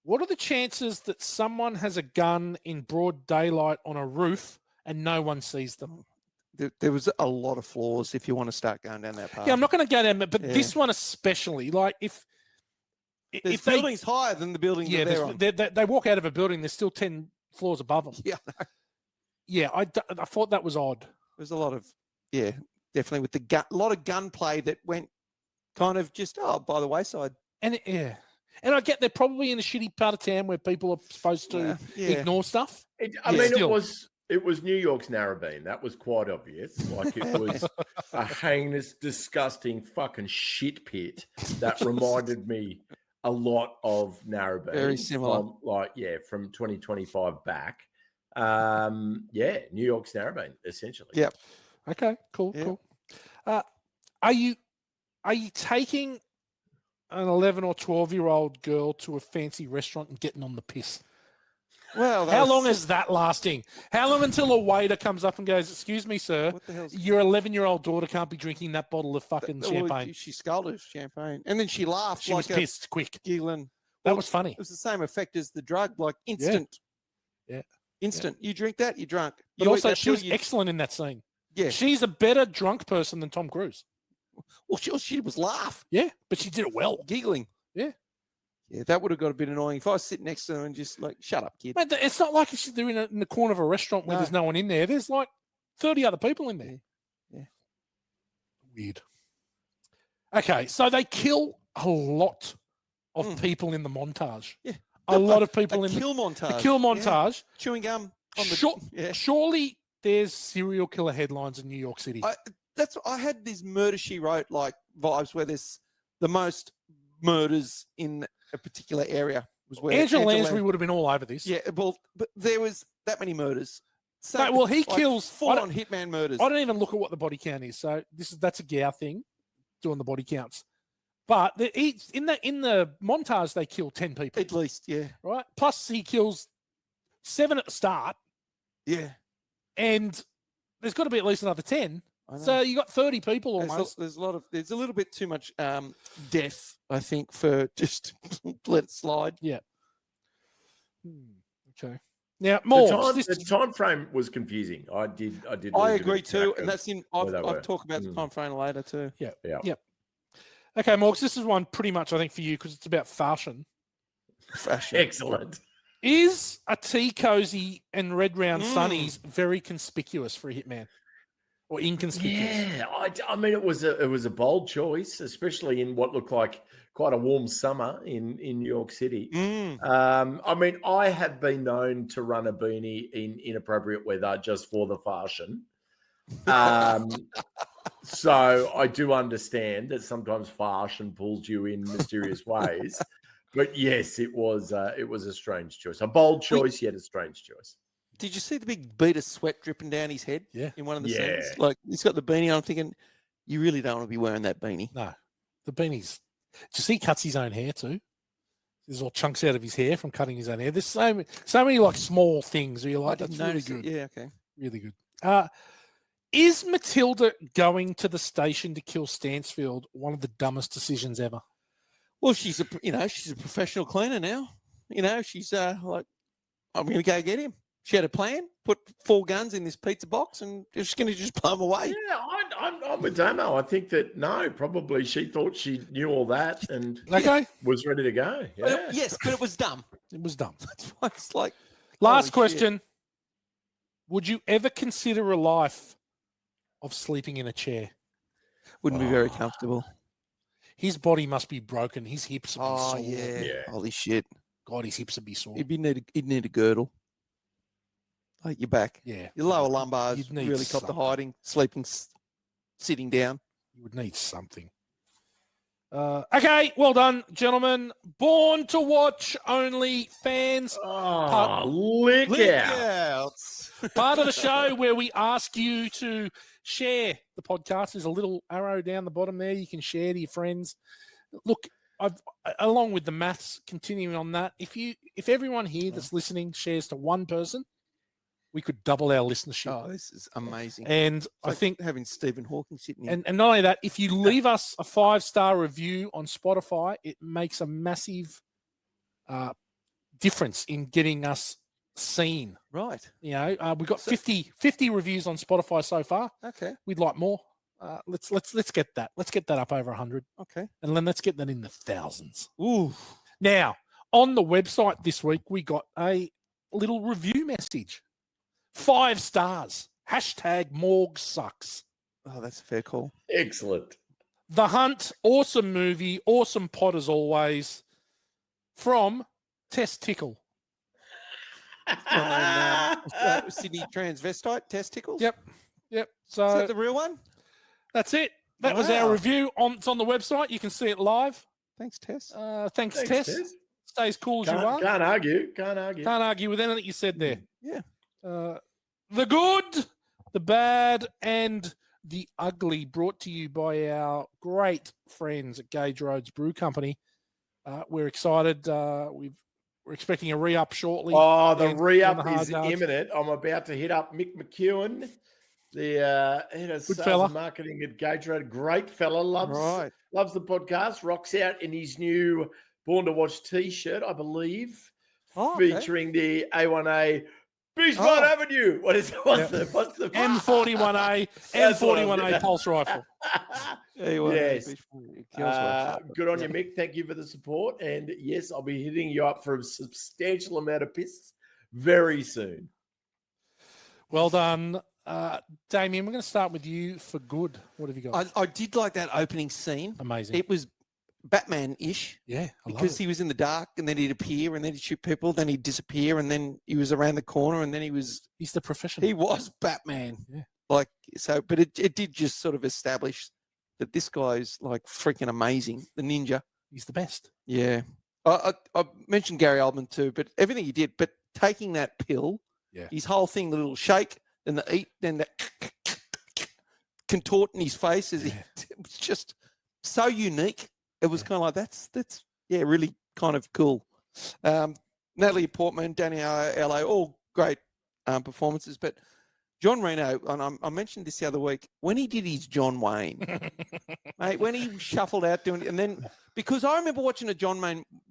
what are the chances that someone has a gun in broad daylight on a roof and no one sees them? There was a lot of flaws if you want to start going down that path. Yeah, I'm not going to go down, but this one especially, like if buildings higher than the building they're on. They walk out of a building, there's still 10 floors above them. Yeah. Yeah, I thought that was odd. There's a lot of, definitely with a lot of gunplay that went kind of just, by the wayside. And and I get they're probably in a shitty part of town where people are supposed to ignore stuff. It was New York's Narrabeen. That was quite obvious. Like it was a heinous, disgusting fucking shit pit that reminded me a lot of Narrabeen. Very similar. From 2025 back. New York's Narrabeen, essentially. Yep. Okay, cool. Are you taking an 11 or 12-year-old girl to a fancy restaurant and getting on the piss? Well, how long is that lasting? How long until a waiter comes up and goes, "Excuse me, sir, your 11-year-old daughter can't be drinking that bottle of fucking champagne." She scolded champagne, and then she laughed. She was pissed, quick, giggling. That was funny. It was the same effect as the drug, like instant. Yeah. Instant. You drink that, you're drunk. But also, she was excellent in that scene. Yeah. She's a better drunk person than Tom Cruise. Well, she was laugh. Yeah, but she did it well. Giggling. Yeah. Yeah, that would have got a bit annoying if I was sitting next to her and just like, shut up, kid. Mate, it's not like they're in the corner of a restaurant where there's no one in there. There's like 30 other people in there. Yeah. Weird. Okay, so they kill a lot of people in the montage. Yeah. A lot of people in the kill montage. The kill montage. Yeah. Chewing gum. Surely there's serial killer headlines in New York City. I had these Murder, She Wrote like vibes where there's the most murders in a particular area was where Angela Lansbury would have been all over this. Yeah, well, but there was that many murders. So, no, well, he kills full-on hitman murders. I don't even look at what the body count is. So that's a Gow thing, doing the body counts. But in the montage, they kill 10 people at least. Yeah, right. Plus, he kills 7 at the start. Yeah, and there's got to be at least another 10. So you got 30 people almost. There's a little bit too much death, I think, for just let it slide. Yeah. Okay. Now, more the time frame was confusing. I agree too, and that's in. I've talked about the time frame later too. Yeah. Okay, Morgs, this is one pretty much I think for you because it's about fashion. Excellent. Is a tea cozy and red round sunnies very conspicuous for a hitman? Or inconspicuous? Yeah, I mean, it was a bold choice, especially in what looked like quite a warm summer in New York City. I mean, I have been known to run a beanie in inappropriate weather just for the fashion. So I do understand that sometimes fashion pulls you in mysterious ways. But yes, it was a strange choice, a bold choice, yet a strange choice. Did you see the big bead of sweat dripping down his head? Yeah. In one of the scenes? Like, he's got the beanie on. I'm thinking, you really don't want to be wearing that beanie. No. The beanie's... Do you see he cuts his own hair too? There's all chunks out of his hair from cutting his own hair. There's so many like small things where you're like, that's really good. Yeah, okay. Really good. Is Matilda going to the station to kill Stansfield one of the dumbest decisions ever? Well, she's a professional cleaner now. She's like, I'm going to go get him. She had a plan, put 4 guns in this pizza box, and just going to just blow them away. Yeah, I'm with Damo. I think that, probably she thought she knew all that and was ready to go. Yeah. Yes, but it was dumb. It was dumb. That's why it's like... Last question. Shit. Would you ever consider a life of sleeping in a chair? Wouldn't be very comfortable. His body must be broken. His hips would be sore. Oh, yeah. Holy shit. God, his hips would be sore. He'd need a girdle. Like your back. Yeah. Your lower lumbars really caught the hiding, sleeping, sitting down. You would need something. Okay, well done, gentlemen. Born to watch only fans. Lick outs. Part of the show where we ask you to share the podcast. There's a little arrow down the bottom there. You can share to your friends. Look, along with the maths, continuing on that, if everyone here that's listening shares to one person, we could double our listenership. Oh, this is amazing. And It's I like think, having Stephen Hawking sitting here. and not only that, if you leave us a 5-star review on Spotify, it makes a massive difference in getting us seen. Right. You know, we've got 50 reviews on Spotify so far. Okay. We'd like more. Let's get that. Let's get that up over 100. Okay. And then let's get that in the thousands. Ooh. Now, on the website this week, we got a little review message. 5 stars. #Morgue sucks. Oh, that's a fair call. Excellent. The Hunt, awesome movie, awesome pod as always. From Testicle. Sydney transvestite testicles. Yep. Is So that the real one? that's it. That was our review. It's on the website. You can see it live. Thanks, Tess. Thanks, Tess. Stay as cool as you are. Can't argue. Can't argue with anything you said there. Yeah. The good, the bad, and the ugly, brought to you by our great friends at Gage Roads Brew Company. We're excited. We're expecting a re-up shortly. Oh, the and re-up on the hard is yards. imminent. I'm about to hit up Mick McEwen, the head of Good sales fella. and marketing at Gage Road. Great fella. Loves the podcast. Rocks out in his new Born to Watch T-shirt, I believe, featuring the A1A Beachfront Avenue. What's the M41A, M41A pulse rifle. Yes. Good on you, Mick. Thank you for the support. And yes, I'll be hitting you up for a substantial amount of piss very soon. Well done. Damien, we're going to start with you for good. What have you got? I did like that opening scene. Amazing. It was Batman-ish. Yeah, because he was in the dark and then he'd appear and then he'd shoot people, then he'd disappear and then he was around the corner and then he's the professional. He was Batman. Yeah. Like, so, but it did just sort of establish that this guy's like freaking amazing. The ninja. He's the best. Yeah. I mentioned Gary Oldman too, but everything he did, but taking that pill, his whole thing, the little shake, then the eat, then the contort in his face, it was just so unique. It was kind of like, that's really kind of cool. Natalie Portman, Danny L.A., all great performances, but Jean Reno, and I mentioned this the other week, when he did his John Wayne, mate, when he shuffled out doing it, and then, because I remember watching a John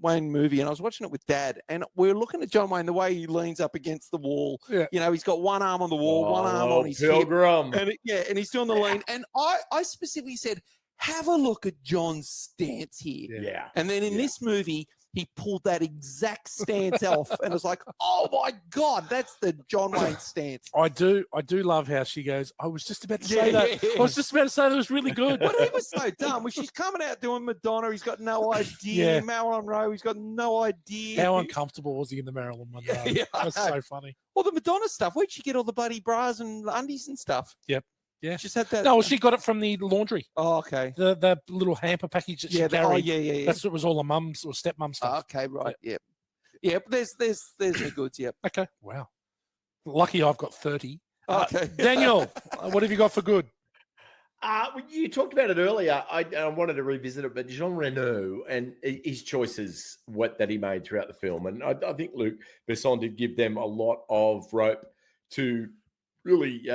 Wayne movie, and I was watching it with Dad, and we were looking at John Wayne, the way he leans up against the wall. Yeah. You know, he's got one arm on the wall, one arm on his Pilgrim. hip. And he's doing the lean. And I specifically said, have a look at John's stance here. Yeah. And then in this movie, he pulled that exact stance off, and I was like, "Oh my God, that's the John Wayne stance." I do love how she goes, I was just about to say that. I was just about to say that was really good. But he was so dumb. When she's coming out doing Madonna, he's got no idea. Yeah. Marilyn Monroe, he's got no idea. How uncomfortable was he in the Marilyn Monroe? Yeah, That's so funny. Well, the Madonna stuff, where'd she get all the bloody bras and undies and stuff? Yep. Yeah. Just had that. No, well, she got it from the laundry. Oh, okay. The little hamper package that she carried. Yeah. That's what was all the mums or stepmom stuff. Okay, right. Yep. Yeah, but there's the goods. Yep. Okay. Wow. Lucky I've got 30. Okay. Daniel, what have you got for good? You talked about it earlier. I wanted to revisit it, but Jean Reno and his choices that he made throughout the film, and I think Luc Besson did give them a lot of rope to really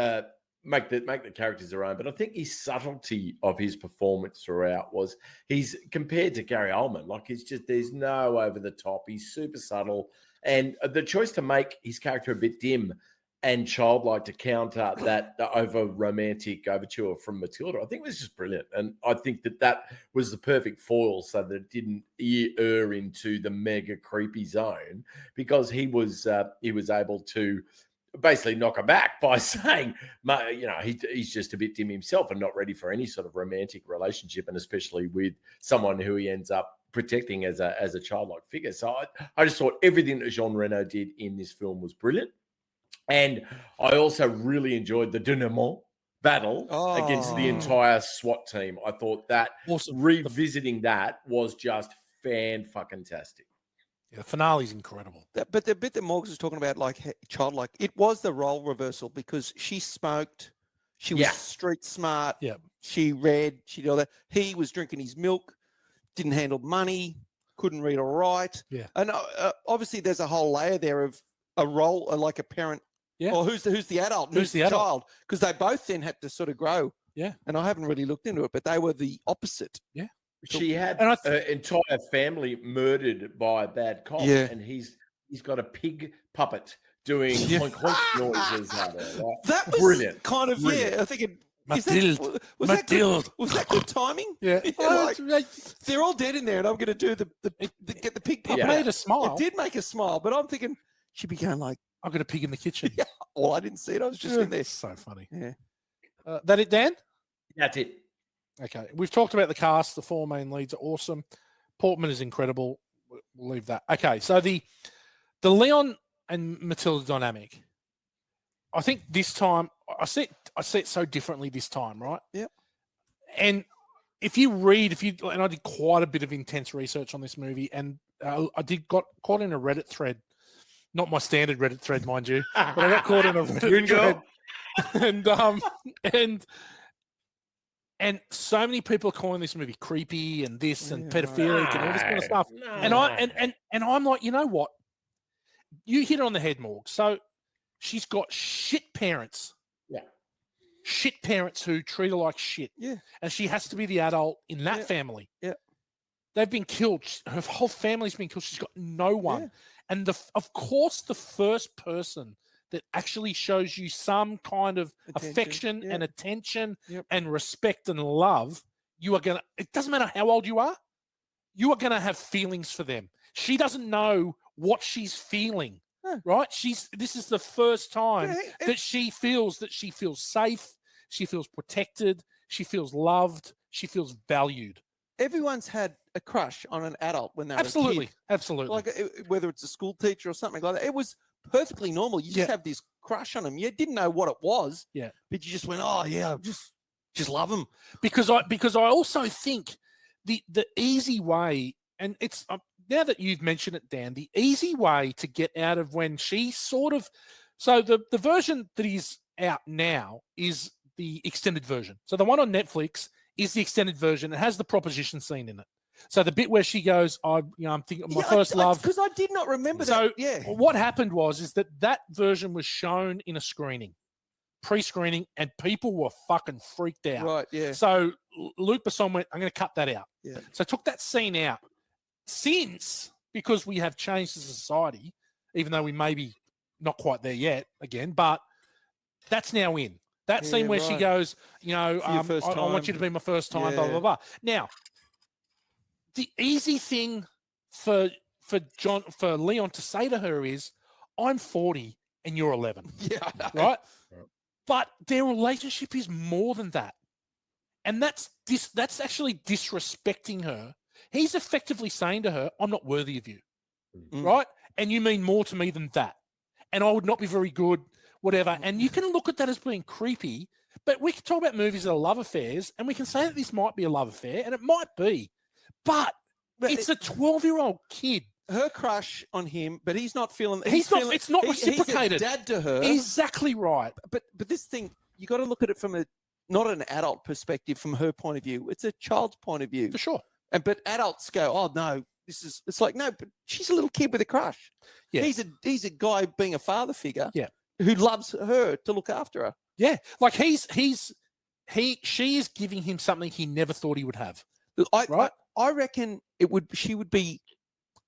make the characters their own. But I think his subtlety of his performance throughout was he's compared to Gary Oldman. Like, it's just, there's no over the top. He's super subtle, and the choice to make his character a bit dim and childlike to counter that over romantic overture from Matilda, I think was just brilliant. And I think that was the perfect foil so that it didn't err into the mega creepy zone, because he was able to basically knock her back by saying, he's just a bit dim himself and not ready for any sort of romantic relationship, and especially with someone who he ends up protecting as a childlike figure. So I just thought everything that Jean Reno did in this film was brilliant. And I also really enjoyed the denouement battle against the entire SWAT team. I thought that revisiting that was just fan-fucking-tastic. Yeah, the finale's incredible. But the bit that Morgs was talking about, like childlike, it was the role reversal, because she smoked, she was street smart, she read, she did all that. He was drinking his milk, didn't handle money, couldn't read or write. Yeah. And obviously there's a whole layer there of a role, like a parent Yeah. Or who's the adult? and Who's the adult? child? Because they both then had to sort of grow. Yeah. And I haven't really looked into it, but they were the opposite. Yeah. She had And her entire family murdered by a bad cop, Yeah. and he's got a pig puppet doing Yeah. clink clink noises at her. Like, That was brilliant. kind of Brilliant. yeah. I think it. Matilda. Was that Matilda. good? Was that good timing? Yeah. Like, they're all dead in there, and I'm going to do get the pig It puppet. made out. a smile. It did make a smile, but I'm thinking she became like, I've got a pig in the kitchen. yeah. Well, I didn't see it. I was just in there. So funny. Yeah. That it, Dan? That's it. Okay. We've talked about the cast. The 4 main leads are awesome. Portman is incredible. We'll leave that. Okay. So the Leon and Matilda dynamic, I think this time I see it so differently this time, right? Yep. And if you read, and I did quite a bit of intense research on this movie, and I got caught in a Reddit thread, not my standard Reddit thread, mind you, but I got caught in a Reddit thread, and so many people are calling this movie creepy and this and pedophilic and all this kind of stuff, and I'm like, you know what? You hit it on the head, Morg. So she's got shit parents. Yeah. Shit parents who treat her like shit. Yeah. And she has to be the adult in that family. Yeah. They've been killed. Her whole family's been killed. She's got no one. Yeah. And of course, the first person that actually shows you some kind of affection and attention and respect and love, you are going to, it doesn't matter how old you are going to have feelings for them. She doesn't know what she's feeling. Right? This is the first time that she feels safe, she feels protected, she feels loved, she feels valued. Everyone's had a crush on an adult when they're Absolutely. a kid. Absolutely. Like whether it's a school teacher or something like that. It was perfectly normal. You just have this crush on them. You didn't know what it was. Yeah. But you just went, oh yeah, just love them. Because I also think the easy way, and it's now that you've mentioned it, Dan, the easy way to get out of when she sort of, so the version that is out now is the extended version. So the one on Netflix is the extended version. It has the proposition scene in it. So the bit where she goes, I'm thinking my first love. Because I did not remember so that. Yeah. What happened is that version was shown in a screening, pre-screening, and people were fucking freaked out. Right. Yeah. So Luc Besson went, I'm going to cut that out. Yeah. So I took that scene out. Since, because we have changed as a society, even though we may be not quite there yet again, but that's now in. That scene where she goes, I want you to be my first time, blah, blah, blah. Now, the easy thing for Leon to say to her is, I'm 40 and you're 11. Yeah. Right? But their relationship is more than that. And that's actually disrespecting her. He's effectively saying to her, I'm not worthy of you, right? And you mean more to me than that. And I would not be very good, whatever. And you can look at that as being creepy, but we can talk about movies that are love affairs, and we can say that this might be a love affair, and it might be. But it's a 12-year-old kid. Her crush on him, but he's not feeling. It's not reciprocated. He's a dad to her. Exactly right. But this thing, you got to look at it from not an adult perspective, from her point of view. It's a child's point of view. For sure. But adults go, oh no, it's like, no, but she's a little kid with a crush. Yeah. He's a guy being a father figure. Yeah. Who loves her to look after her. Yeah. Like she is giving him something he never thought he would have. Right? I reckon she would be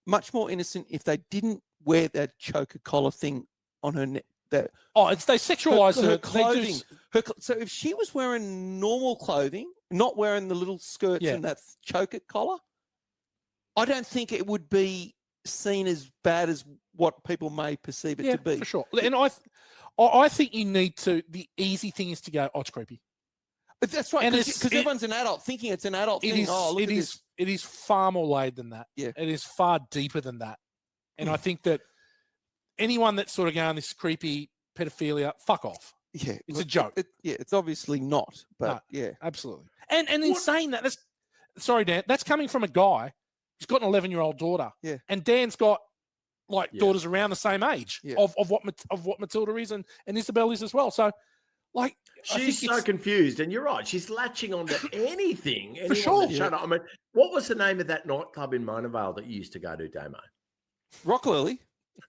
much more innocent if they didn't wear that choker collar thing on her neck. They sexualize her clothing. So if she was wearing normal clothing, not wearing the little skirts and that choker collar, I don't think it would be seen as bad as what people may perceive it to be. For sure. And I think you need to. The easy thing is to go, oh, it's creepy. But that's right, because everyone's an adult thinking it's an adult thing. It is far more layered than that. Yeah. It is far deeper than that. And I think that anyone that's sort of going, this creepy pedophilia, fuck off. Yeah. It's a joke. It's obviously not, but yeah. Absolutely. And in saying that, Dan, that's coming from a guy who's got an 11-year-old daughter. Yeah. And Dan's got daughters around the same age of what Matilda is and Isabel is as well. So she's so confused, and you're right. She's latching onto anything. For sure. Shut up. I mean, what was the name of that nightclub in Mona Vale that you used to go to, Damo? Rock Lily.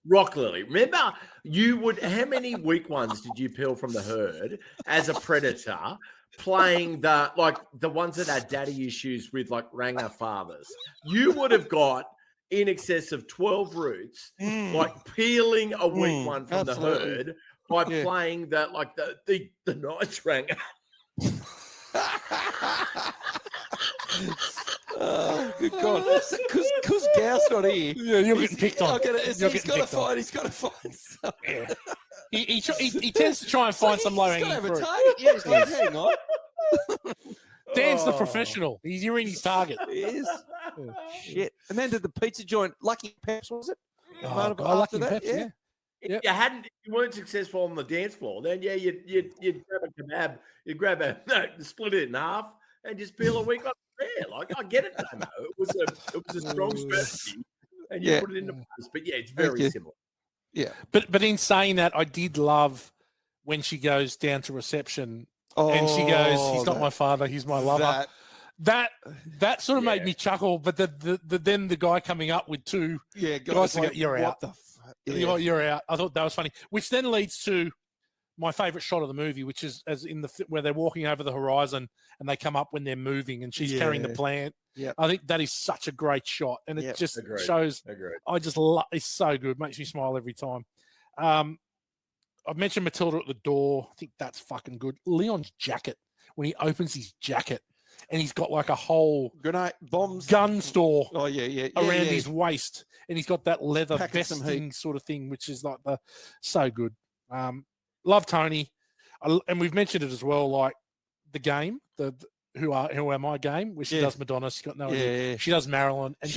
Rock Lily. Remember, you would. How many weak ones did you peel from the herd as a predator, playing the ones that had daddy issues with like Ranger fathers? You would have got in excess of 12 roots, like peeling a weak one from the herd by playing that like the nice Ranger. Oh, good God. Because Gau's not here. Yeah, you're getting picked on. He's got to find something. Yeah. He tends to try and find some low hanging fruit. Yeah, he's like, hang on. Dan's the professional. You're in his target. He is. Oh, shit. And then did the pizza joint, Lucky Peps, was it? Oh, God, Lucky Peps, yeah. If you weren't successful on the dance floor, then you'd grab a kebab, split it in half, and just peel a week on there. Like I get it, Damo. It was a strong strategy, and you put it into place. But yeah, it's very similar. Yeah. But in saying that, I did love when she goes down to reception and she goes, "He's not my father, he's my lover." That sort of made me chuckle. But then the guy coming up with two guys to go, "You're out." You're out. I thought that was funny. Which then leads to my favorite shot of the movie, which is where they're walking over the horizon and they come up when they're moving and she's carrying the plant. Yeah, I think that is such a great shot, and it just shows. I just love. It's so good. Makes me smile every time. I've mentioned Matilda at the door. I think that's fucking good. Leon's jacket, when he opens his jacket and he's got like a whole gun store around his waist, and he's got that leather vesting sort of thing, which is like so good. Love Tony, and we've mentioned it as well. Like the game, the Who Am I game, where she does Madonna. She's got no idea. She does Marilyn, and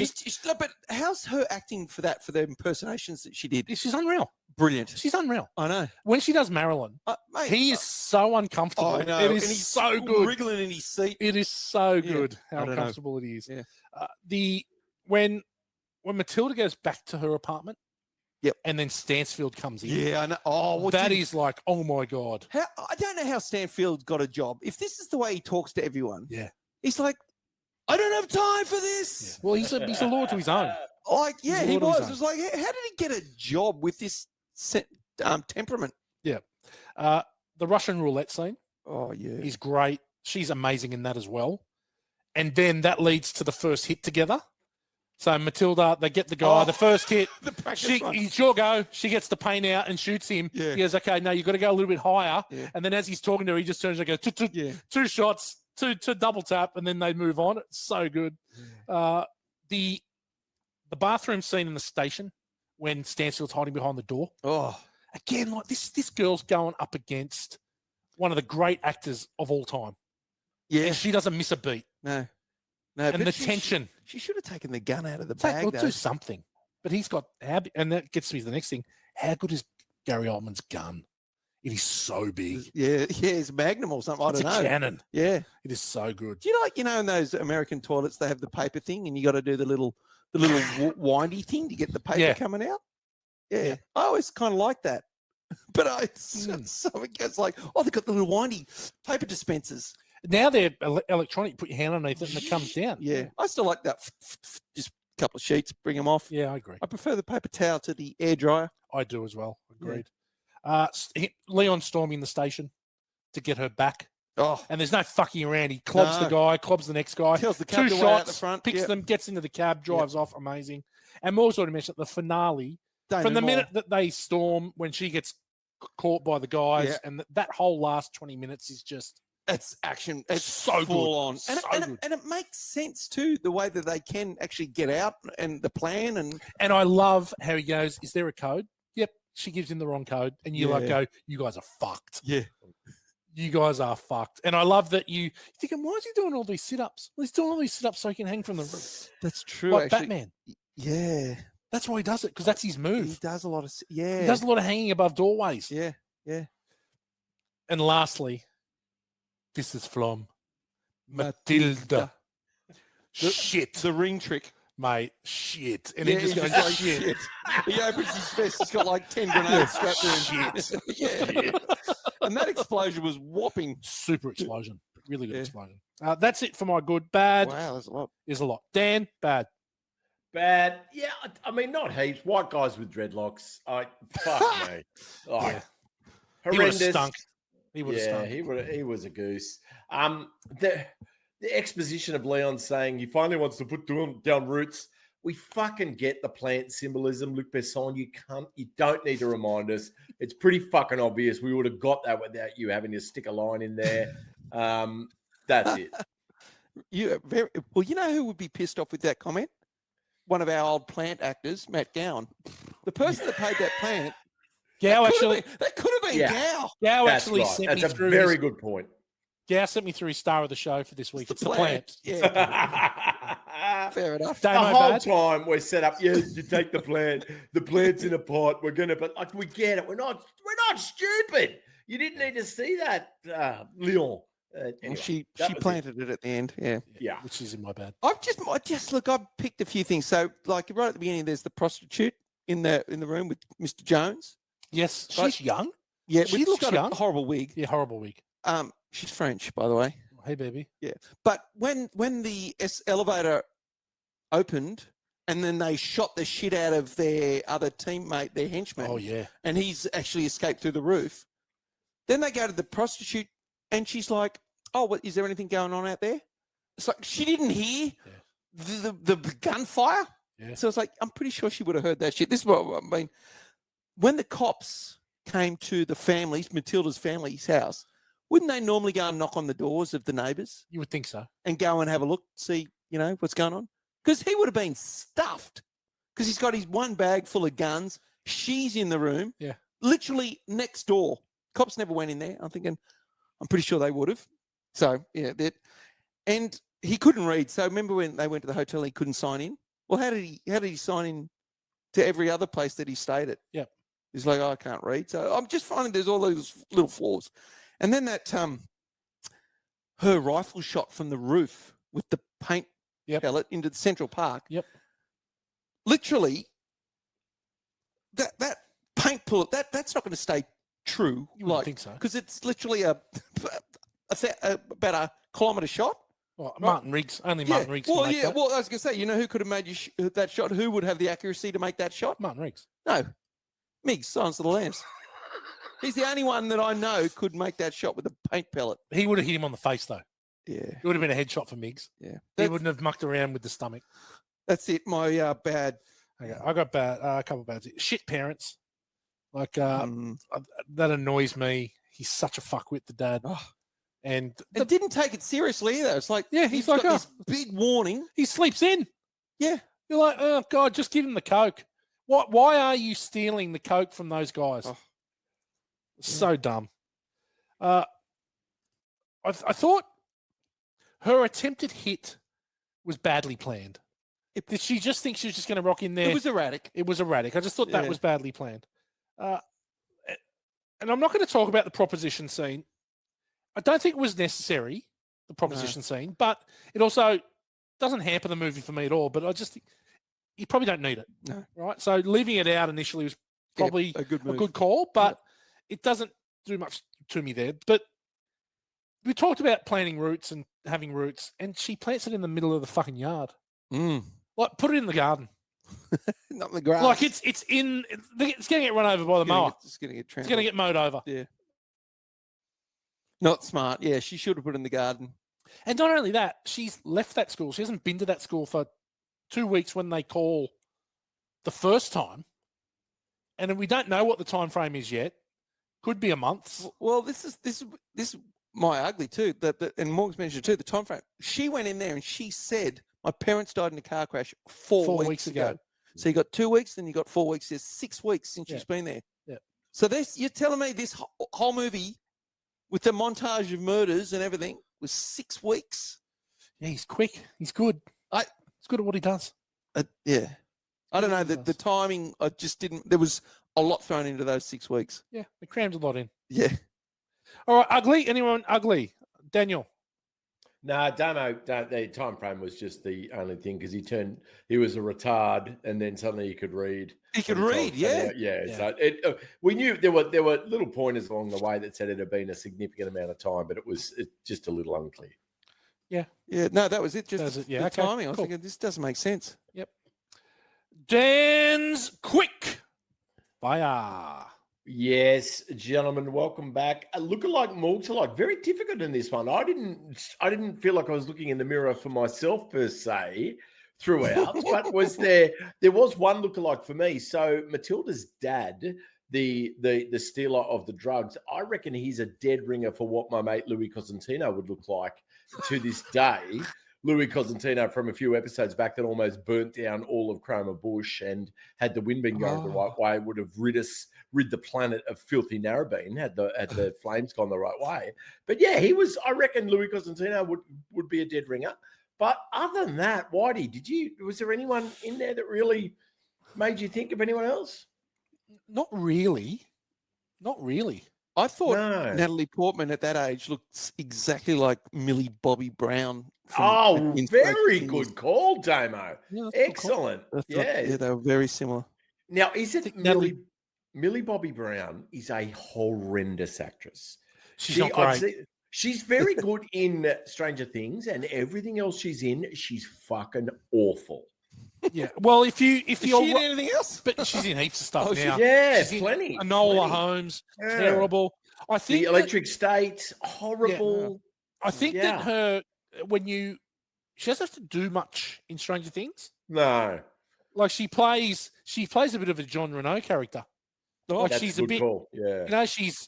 but how's her acting for the impersonations that she did? She's unreal. Brilliant. She's unreal. I know. When she does Marilyn, he is so uncomfortable. I know. It is, and he's so good. Wriggling in his seat. It is so good how uncomfortable it is. Yeah. When Matilda goes back to her apartment, and then Stansfield comes in. Yeah, I know. Oh, that is like, oh my God. I don't know how Stansfield got a job. If this is the way he talks to everyone, he's like, I don't have time for this. Yeah. Well, he's a lord to his own. Like, he was. It was like, how did he get a job with this temperament? Yeah. The Russian roulette scene. Oh, yeah. Is great. She's amazing in that as well. And then that leads to the first hit together. So Matilda, they get the guy, the first hit. He's your go. She gets the paint out and shoots him. Yeah. He goes, okay, no, you've got to go a little bit higher. Yeah. And then as he's talking to her, he just turns and goes, two shots, two double tap, and then they move on. It's so good. Yeah. The bathroom scene in the station when Stansfield's hiding behind the door. Oh, again, like this girl's going up against one of the great actors of all time. Yeah. And she doesn't miss a beat. No, and the tension. She should have taken the gun out of the bag. Well, do something. But he's got, and that gets me to the next thing. How good is Gary Oldman's gun? It is so big. Yeah, it's Magnum or something. I don't know. It's a cannon. Yeah. It is so good. Do you know in those American toilets, they have the paper thing and you got to do the little windy thing to get the paper coming out? Yeah. I always kind of like that. But it's like, they've got the little windy paper dispensers. Now they're electronic. You put your hand underneath it and it comes down. Yeah. I still like that. Just a couple of sheets, bring them off. Yeah, I agree. I prefer the paper towel to the air dryer. I do as well. Agreed. Yeah. Leon storming the station to get her back. Oh. And there's no fucking around. He clobs the guy, clobs the next guy. Tells the cab 2 to shots, out the front. Picks them, gets into the cab, drives off. Amazing. And more sort of mentioned the finale. From the minute that they storm, when she gets caught by the guys, and that whole last 20 minutes is just... It's action. It's so full on. And it makes sense, too, the way that they can actually get out and the plan. And I love how he goes, is there a code? Yep. She gives him the wrong code. And you go, you guys are fucked. Yeah. You guys are fucked. And I love that you're thinking, why is he doing all these sit-ups? Well, he's doing all these sit-ups so he can hang from the roof. That's true, like actually. Batman. Yeah. That's why he does it, because that's his move. He does a lot of... He does a lot of hanging above doorways. Yeah, yeah. And lastly... This is from Matilda. Shit. The ring trick. Mate, shit. And he just goes, shit. He opens his fist. He's got like 10 grenades strapped to him. Shit. And that explosion was whopping. Super explosion. Really good explosion. That's it for my good. Bad. Wow, there's a lot. There's a lot. Dan, bad. Bad. Yeah, I mean, not heaps. White guys with dreadlocks. Fuck me. Like, He would have horrendous. stunk. He would have Yeah, stunk. he was a goose. The exposition of Leon saying he finally wants to put down roots. We fucking get the plant symbolism, Luc Besson. You don't need to remind us. It's pretty fucking obvious. We would have got that without you having to stick a line in there. That's it. Well, you know who would be pissed off with that comment? One of our old plant actors, Matt Gowan. The person that paid that plant. Gow that could have been Gow. Gow That's actually right. sent That's me a through. very good point. Gow sent me through his star of the show for this week. It's the plant. Yeah. Fair enough. The whole time we're set up. Yes, you take the plant. The plant's in a pot. We're gonna, but like we get it. We're not stupid. You didn't need to see that, Leon. Anyway, she planted it at the end. Yeah, which is in my bad. I've picked a few things. So, like right at the beginning, there's the prostitute in the room with Mr. Jones. Yes, she's young. Yeah, she looks got young. A horrible wig. Yeah, horrible wig. She's French, by the way. Hey, baby. Yeah, but when the elevator opened and then they shot the shit out of their other teammate, their henchman. Oh yeah, and he's actually escaped through the roof. Then they go to the prostitute, and she's like, "Oh, what is there anything going on out there?" It's like she didn't hear the gunfire. Yeah. So it's like I'm pretty sure she would have heard that shit. This is what I mean. When the cops came to the family's, Matilda's family's house, wouldn't they normally go and knock on the doors of the neighbours? You would think so. And go and have a look, see, what's going on? Because he would have been stuffed because he's got his one bag full of guns. She's in the room. Yeah. Literally next door. Cops never went in there. I'm pretty sure they would have. So, yeah. And he couldn't read. So remember when they went to the hotel, he couldn't sign in? Well, how did he sign in to every other place that he stayed at? Yeah. He's like, I can't read. So I'm just finding there's all those little flaws. And then that her rifle shot from the roof with the paint pellet into the Central Park. Yep. Literally, that paint pellet, that's not going to stay true. You wouldn't think so. Because it's literally about a kilometre shot. Well, Martin Riggs. Only Martin Riggs can make that. Well, I was going to say, who could have made that shot? Who would have the accuracy to make that shot? Martin Riggs. No. Miggs, Silence of the Lambs. He's the only one that I know could make that shot with a paint pellet. He would have hit him on the face, though. Yeah. It would have been a headshot for Miggs. Yeah. He wouldn't have mucked around with the stomach. That's it. My bad. Okay, I got a couple of bads. Shit parents. Like, that annoys me. He's such a fuckwit, the dad. Oh. And it didn't take it seriously either. It's like, he's like, got this big warning. He sleeps in. Yeah. You're like, oh, God, just give him the Coke. Why are you stealing the Coke from those guys? Oh. So dumb. I thought her attempted hit was badly planned. Did she just think she was just going to rock in there? It was erratic. I just thought that was badly planned. And I'm not going to talk about the proposition scene. I don't think it was necessary, the proposition scene, but it also doesn't hamper the movie for me at all. But I just think you probably don't need it. No. Right? So leaving it out initially was probably a good call, but it doesn't do much to me there. But we talked about planting roots and having roots, and she plants it in the middle of the fucking yard. Like, put it in the garden. Not in the grass. Like, it's going to get run over by the mower. It's going to get It's going to get mowed over. Yeah. Not smart. Yeah, she should have put it in the garden. And not only that, she's left that school. She hasn't been to that school for 2 weeks when they call the first time. And we don't know what the time frame is yet. Could be a month. Well, this is my ugly too. And Morgan's mentioned too, the time frame. She went in there and she said, my parents died in a car crash 4 weeks ago. So you got 2 weeks, then you got 4 weeks. There's 6 weeks since she's been there. Yeah. So you're telling me this whole movie with the montage of murders and everything was 6 weeks? Yeah, he's quick. He's good. He's good at what he does. Yeah. I don't know. The timing, I just didn't. There was a lot thrown into those 6 weeks. Yeah, they crammed a lot in. Yeah. All right, ugly. Anyone ugly? Daniel. No, Damo, the time frame was just the only thing because he was a retard, and then suddenly he could read. He could read, yeah. So we knew there were little pointers along the way that said it had been a significant amount of time, but it was just a little unclear. Yeah. Yeah. No, that was it. Just the timing. I was thinking this doesn't make sense. Yep. Dan's Quick Fire. Yes, gentlemen, welcome back. Lookalike Morgs alike, very difficult in this one. I didn't feel like I was looking in the mirror for myself per se throughout, but there was one lookalike for me. So Matilda's dad, the stealer of the drugs, I reckon he's a dead ringer for what my mate Louis Cosentino would look like to this day. Louis Cosentino from a few episodes back that almost burnt down all of Cromer Bush, and had the wind been going the right way, would have rid the planet of filthy Narrabeen had the flames gone the right way. But yeah, I reckon Louis Cosentino would be a dead ringer. But other than that, Whitey, was there anyone in there that really made you think of anyone else? Not really. I thought Natalie Portman at that age looked exactly like Millie Bobby Brown. Very good call, Damo. Yeah, excellent. Yeah, they were very similar. Now, is it Millie Bobby Brown is a horrendous actress. She's not great. She's very good in Stranger Things, and everything else she's in, she's fucking awful. Yeah. Well, if you're in anything else, but she's in heaps of stuff now. She's plenty. Enola Holmes, terrible. I think The Electric State, horrible. I think that she doesn't have to do much in Stranger Things. No. Like she plays a bit of a Jean Reno character. Like that's she's a a bit, call. Yeah. She's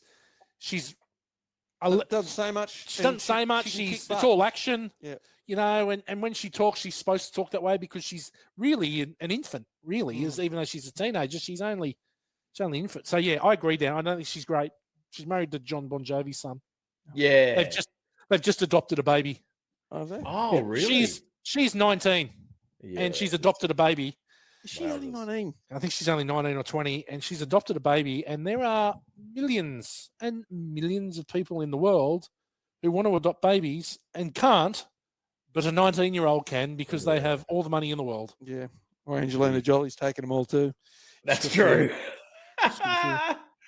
doesn't say much. She doesn't say much. It's all action. Yeah. And when she talks, she's supposed to talk that way because she's really an infant. Really, is even though she's a teenager, she's only an infant. So yeah, I agree. Dan, I don't think she's great. She's married to John Bon Jovi's son. Yeah. They've just adopted a baby. Oh, they? Oh, really? She's 19, and she's adopted a baby. Is she only 19? I think she's only 19 or 20, and she's adopted a baby. And there are millions and millions of people in the world who want to adopt babies and can't, but a 19-year-old can because they have all the money in the world. Yeah. Or Angelina Jolie's taking them all too. That's true.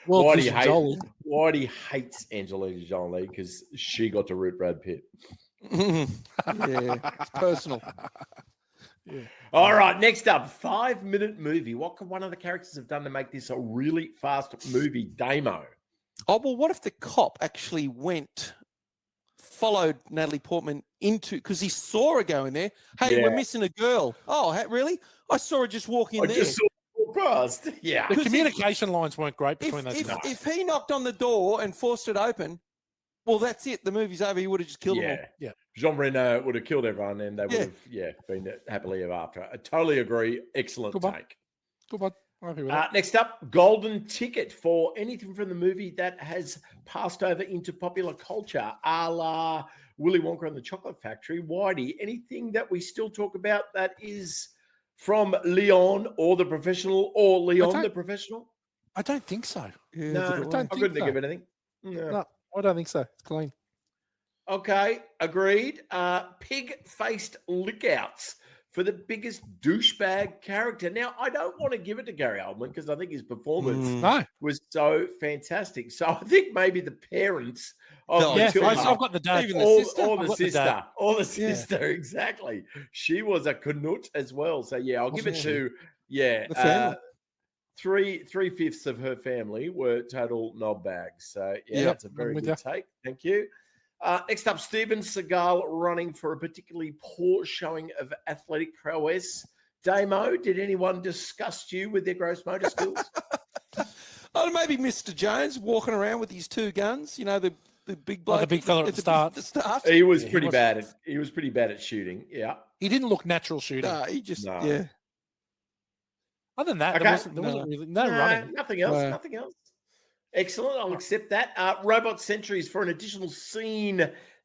Well, Whitey hates Angelina Jolie because she got to root Brad Pitt. Yeah, it's personal. Yeah. All right, next up, 5-minute movie. What could one of the characters have done to make this a really fast movie? Damo. Oh, well, what if the cop actually followed Natalie Portman because he saw her go in there? Hey, we're missing a girl. Oh, really? I saw her just walk in there. Just saw her past. Yeah. The communication lines weren't great between those two. If he knocked on the door and forced it open, well, that's it. The movie's over. He would have just killed them all. Yeah. Jean Reno would have killed everyone and they would have, been happily ever after. I totally agree. Excellent take. Good one. I'm happy with that. Next up, golden ticket for anything from the movie that has passed over into popular culture, a la Willy Wonka and the Chocolate Factory. Whitey, anything that we still talk about that is from Leon or The Professional or Leon the Professional? I don't think so. Yeah, No, I couldn't think of anything. No, I don't think so. It's clean. Okay, agreed. Pig-faced lickouts for the biggest douchebag character. Now, I don't want to give it to Gary Oldman because I think his performance was so fantastic. So I think maybe the parents of Matilda, I've got the dad. Even the sister, exactly. She was a canut as well. So yeah, I'll give it to the family. 3/5 of her family were total knob bags. So yeah, that's a very good take. Thank you. Next up, Steven Seagal running for a particularly poor showing of athletic prowess. Damo, did anyone disgust you with their gross motor skills? Oh, maybe Mr. Jones walking around with his two guns. You know, the big bloke. The big fella at the start. He was pretty bad. He was pretty bad at shooting. Yeah. He didn't look natural shooting. No, he just Other than that, there wasn't really running. Nothing else. Nothing else. Excellent. I'll accept that. Robot Sentries for an additional scene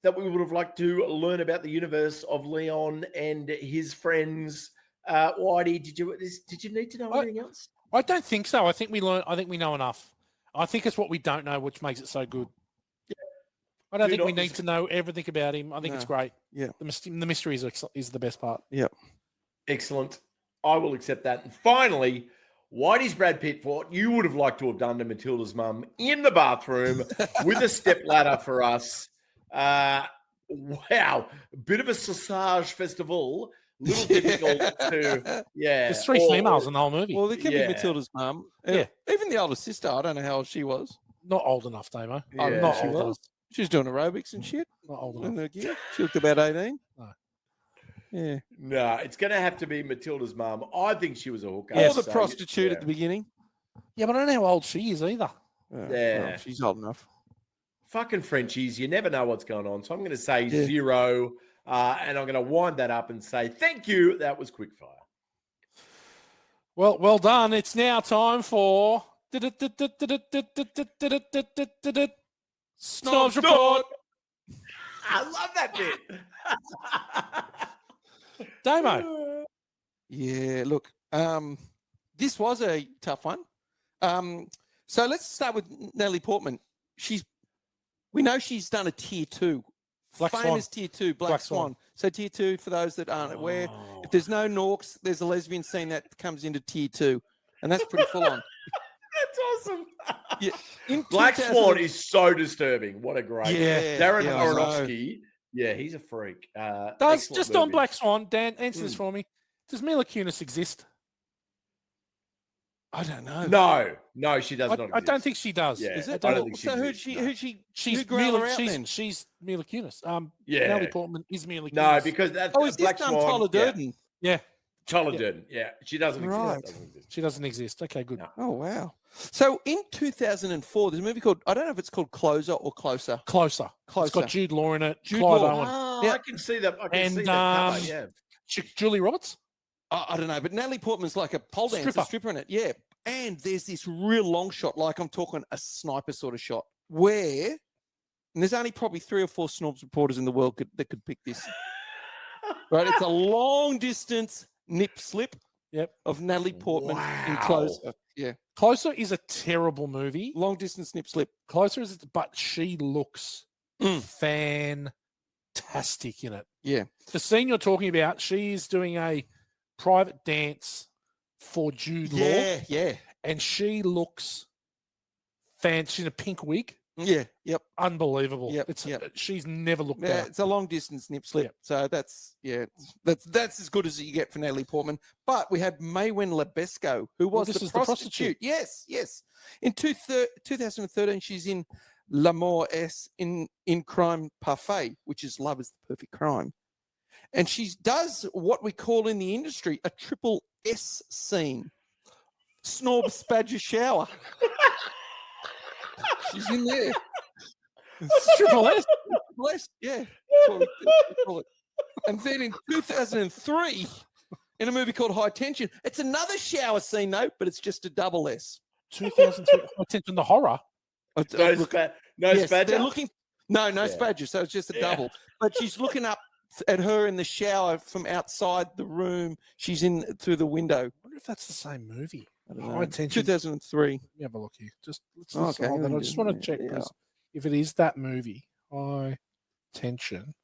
that we would have liked to learn about the universe of Leon and his friends. Whitey, did you need to know anything else? I don't think so. I think we know enough. I think it's what we don't know which makes it so good. Yeah. I don't think we need to know everything about him. I think it's great. Yeah. The mystery is the best part. Yeah. Excellent. I will accept that. And finally, Whitey's Brad Pitt for what you would have liked to have done to Matilda's mum in the bathroom with a step ladder for us. Wow. A bit of a sausage festival. little difficult to, There's three females in the whole movie. Well, there can Yeah. be Matilda's mum. Yeah. Even the older sister. I don't know how old she was. Not old enough, Damo. I don't know Not if she old was. enough. She was doing aerobics and shit. Not old In enough. her gear. She looked about 18. No. Yeah. No, it's going to have to be Matilda's mum. I think she was a hooker. Or the so, prostitute yeah. at the beginning. Yeah, but I don't know how old she is either. Yeah. Well, she's old enough. Fucking Frenchies, you never know what's going on. So I'm going to say Yeah. 0, and I'm going to wind that up and say thank you. That was quickfire. Well done. It's now time for Snorbs Report. I love that bit. Damo. Yeah, look, this was a tough one. So let's start with Natalie Portman. We know she's done a tier 2. Black famous Swan. tier 2, Black Swan. So tier 2, for those that aren't aware, Oh. if there's no Norks, there's a lesbian scene that comes into tier 2. And that's pretty full on. That's awesome. Yeah. In Black 2000 Swan is so disturbing. What a great. Yeah, Darren yeah, I know. Aronofsky. Yeah, he's a freak. Does Excellent just on movie. Black Swan, Dan, answer this for me. Does Mila Kunis exist? I don't know. No, she does not. I don't exist. think she does. Yeah, Is I it? don't think she So exists, no. She's grew her Mila, out then? she's Mila Kunis. Yeah. Natalie Portman is Mila Kunis. No, because that's Oh, is this Black Swan. Tyler Durden? yeah, Tyler Yeah. Durden. Yeah, she doesn't Right. exist. Doesn't exist. she doesn't exist. Okay, good. No. Oh, wow. So in 2004, there's a movie called, I don't know if it's called Closer or Closer. Closer. It's Closer. got Jude Law in it. Jude Clive Law. Owen. Oh, Yeah. I can see that. I can And, see that cover. Yeah. Julie Roberts. I don't know, but Natalie Portman's like a pole dancer, stripper in it. Yeah. And there's this real long shot, like I'm talking a sniper sort of shot, where, and there's only probably 3 or 4 Snorbs reporters in the world that could pick this. Right? It's a long distance nip slip Yep. of Natalie Portman in Wow. Closer. Yeah. Closer is a terrible movie. Long distance nip slip. Closer is, but she looks Mm. fantastic in it. Yeah. The scene you're talking about, she is doing a private dance for Jude Law, Yeah. and she looks she's in a pink wig. Yeah. Yep. Unbelievable. Yep, It's yep. She's never looked Yeah, out. it's a long distance nip slip. Yep. So that's as good as you get for Natalie Portman. But we had Maywin Lebesco, who was this the is the prostitute. prostitute. Yes. In 2013, she's in L'amour est in crime parfait, which is Love is the Perfect Crime. And she does what we call in the industry a triple S scene. Snorbs Badger Shower. She's in there. Triple S. Blessed, yeah. That's what we call it. And then in 2003, in a movie called High Tension, it's another shower scene, though, but it's just a double S. 2003. Attention, the horror. No, Look, no yes, Spadger? they're looking. No Yeah. Spadger, so it's just a Yeah. double. But she's looking up at her in the shower from outside the room. She's in through the window. I wonder if that's the same movie. I don't High know. Tension. 2003. Let me have a look here. Let's Okay, hold on. I just want to check yeah. this. If it is that movie, High Tension,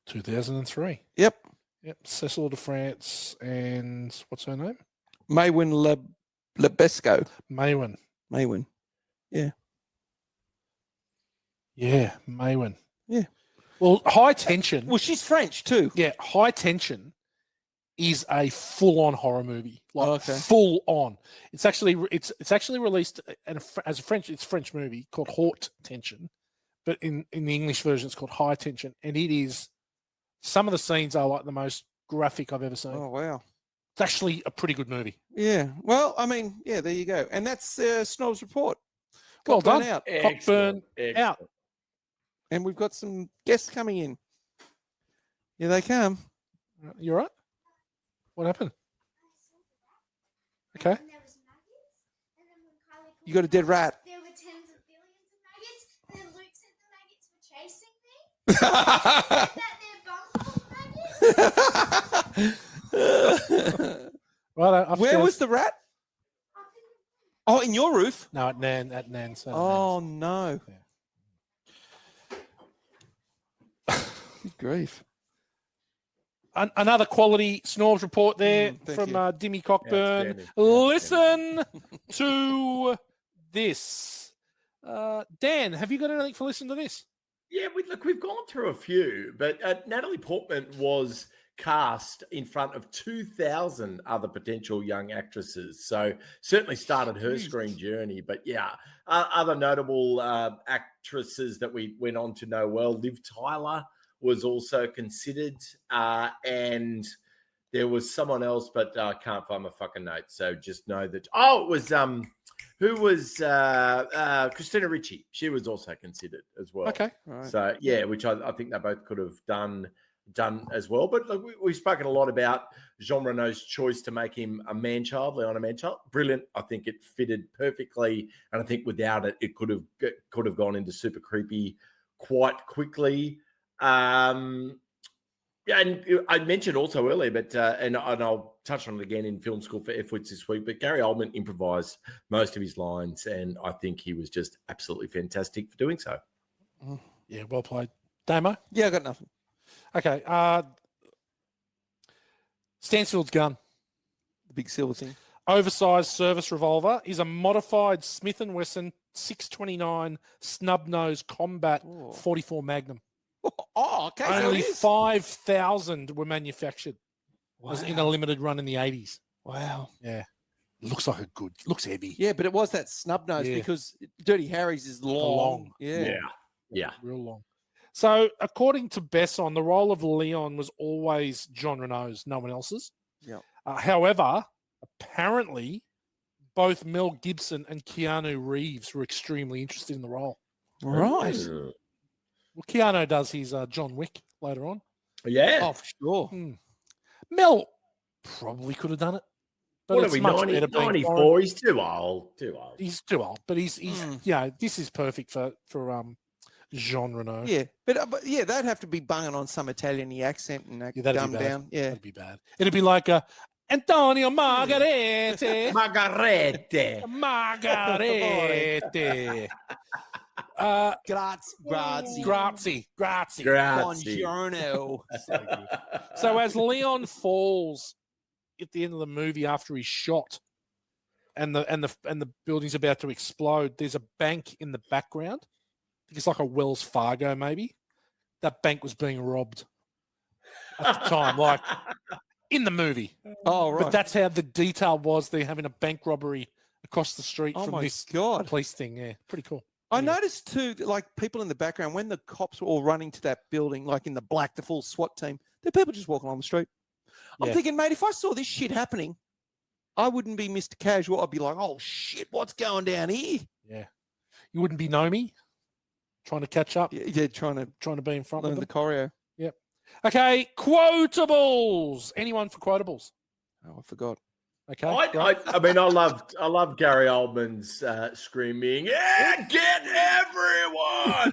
2003. Yep. Yep. Cecil de France and what's her name? Maywin Lebesco. Maywin. Maywin. Yeah, Maywin. Yeah. Well, High Tension. Well, she's French too. Yeah, High Tension is a full-on horror movie, like Okay. full on. It's actually released as a French movie called Haute Tension, but in the English version it's called High Tension, and it is some of the scenes are like the most graphic I've ever seen. Oh wow. It's actually a pretty good movie. Yeah. Well, I mean, yeah, there you go. And that's Snob's report. Well Cockburn done. out. Cockburn out. And we've got some guests coming in. Here they come. You all right? What happened? Okay. You got a dead rat. There were tens of billions of maggots. Then Luke said the maggots were chasing me. Said that they're maggots. Right. Where was the rat? Oh, in your roof? No, at Nan's. Oh, no. Good grief. Another quality Snorbs report there Thank from you. Dimmy Cockburn. Outstanding. Listen to this. Dan, have you got anything for listen to this? Yeah, we've gone through a few, but Natalie Portman was cast in front of 2,000 other potential young actresses. So certainly started her screen journey. But yeah, other notable actresses that we went on to know well, Liv Tyler was also considered. And there was someone else, but I can't find my fucking notes. So just know that, it was... who was Christina Ricci? She was also considered as well. Okay. Right. So yeah, which I think they both could have done as well. But look, we've spoken a lot about Jean Reno's choice to make him a man-child, Leon a man-child. Brilliant. I think it fitted perfectly, and I think without it, it could have gone into super creepy quite quickly. Yeah, and I mentioned also earlier, but and I'll touch on it again in film school for F-Wits this week, but Gary Oldman improvised most of his lines, and I think he was just absolutely fantastic for doing so. Yeah, well played. Damo? Yeah, I got nothing. Okay. Stansfield's gun. The big silver thing. Oversized service revolver is a modified Smith & Wesson 629 snub-nose combat 44 Magnum. Oh, okay. Only so 5,000 were manufactured. Was in a limited run in the 80s. Wow. Yeah. Looks like looks heavy. Yeah, but it was that snub nose because Dirty Harry's is long. Yeah. Real long. So, according to Besson, the role of Leon was always Jean Reno's, no one else's. Yeah. However, apparently, both Mel Gibson and Keanu Reeves were extremely interested in the role. Right. Well, Keanu does his John Wick later on. Yeah. Oh, for sure. Mel probably could have done it. But What it's are we, much 90, better being 94? foreign. He's too old. He's too old, but he's this is perfect for Jean Reno. Yeah, but yeah, they'd have to be bunging on some Italian-y accent and dumb down. Yeah, that'd be bad. It'd be like Antonio Margarete. Margarete. Grazie. Buongiorno. So as Leon falls at the end of the movie after he's shot, and the building's about to explode, there's a bank in the background. I think it's like a Wells Fargo, maybe. That bank was being robbed at the time, like in the movie. Oh, right. But that's how the detail was. They're having a bank robbery across the street from this police thing. Yeah, pretty cool. I noticed too, that, like people in the background, when the cops were all running to that building, like in the black, the full SWAT team, there are people just walking along the street. I'm thinking, mate, if I saw this shit happening, I wouldn't be Mr. Casual. I'd be like, oh shit, what's going down here? Yeah, you wouldn't be Nomi trying to catch up. Yeah, trying to be in front of of the choreo. Yep. Okay, Quotables. Anyone for Quotables? Oh, I forgot. Okay. I mean, I love Gary Oldman's screaming, "Yeah, get everyone!"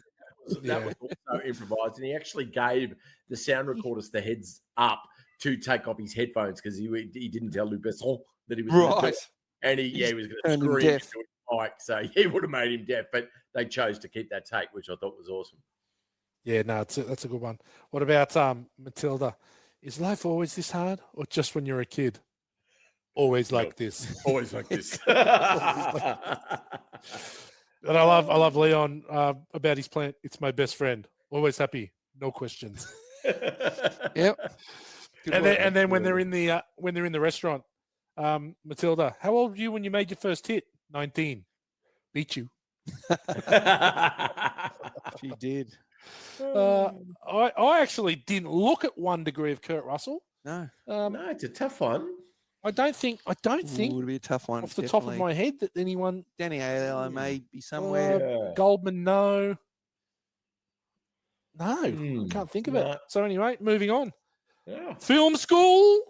That was also improvised, and he actually gave the sound recordist the heads up to take off his headphones because he didn't tell Luc Besson that he was going to do it. And he was going to scream into his mic, so he would have made him deaf. But they chose to keep that take, which I thought was awesome. Yeah, no, that's a good one. What about Matilda? Is life always this hard, or just when you're a kid? Always like this. Always like this. And I love Leon about his plant. It's my best friend. Always happy. No questions. Yep. And then when they're in the restaurant, Matilda, how old were you when you made your first hit? 19. Beat you. She did. I actually didn't look at 1 Degree of Kurt Russell. No. No, it's a tough one. I don't think would be a tough one. off the top of my head that anyone. Danny Aiello may be somewhere. Goldman, no. I can't think of it. So anyway, moving on. Yeah. Film school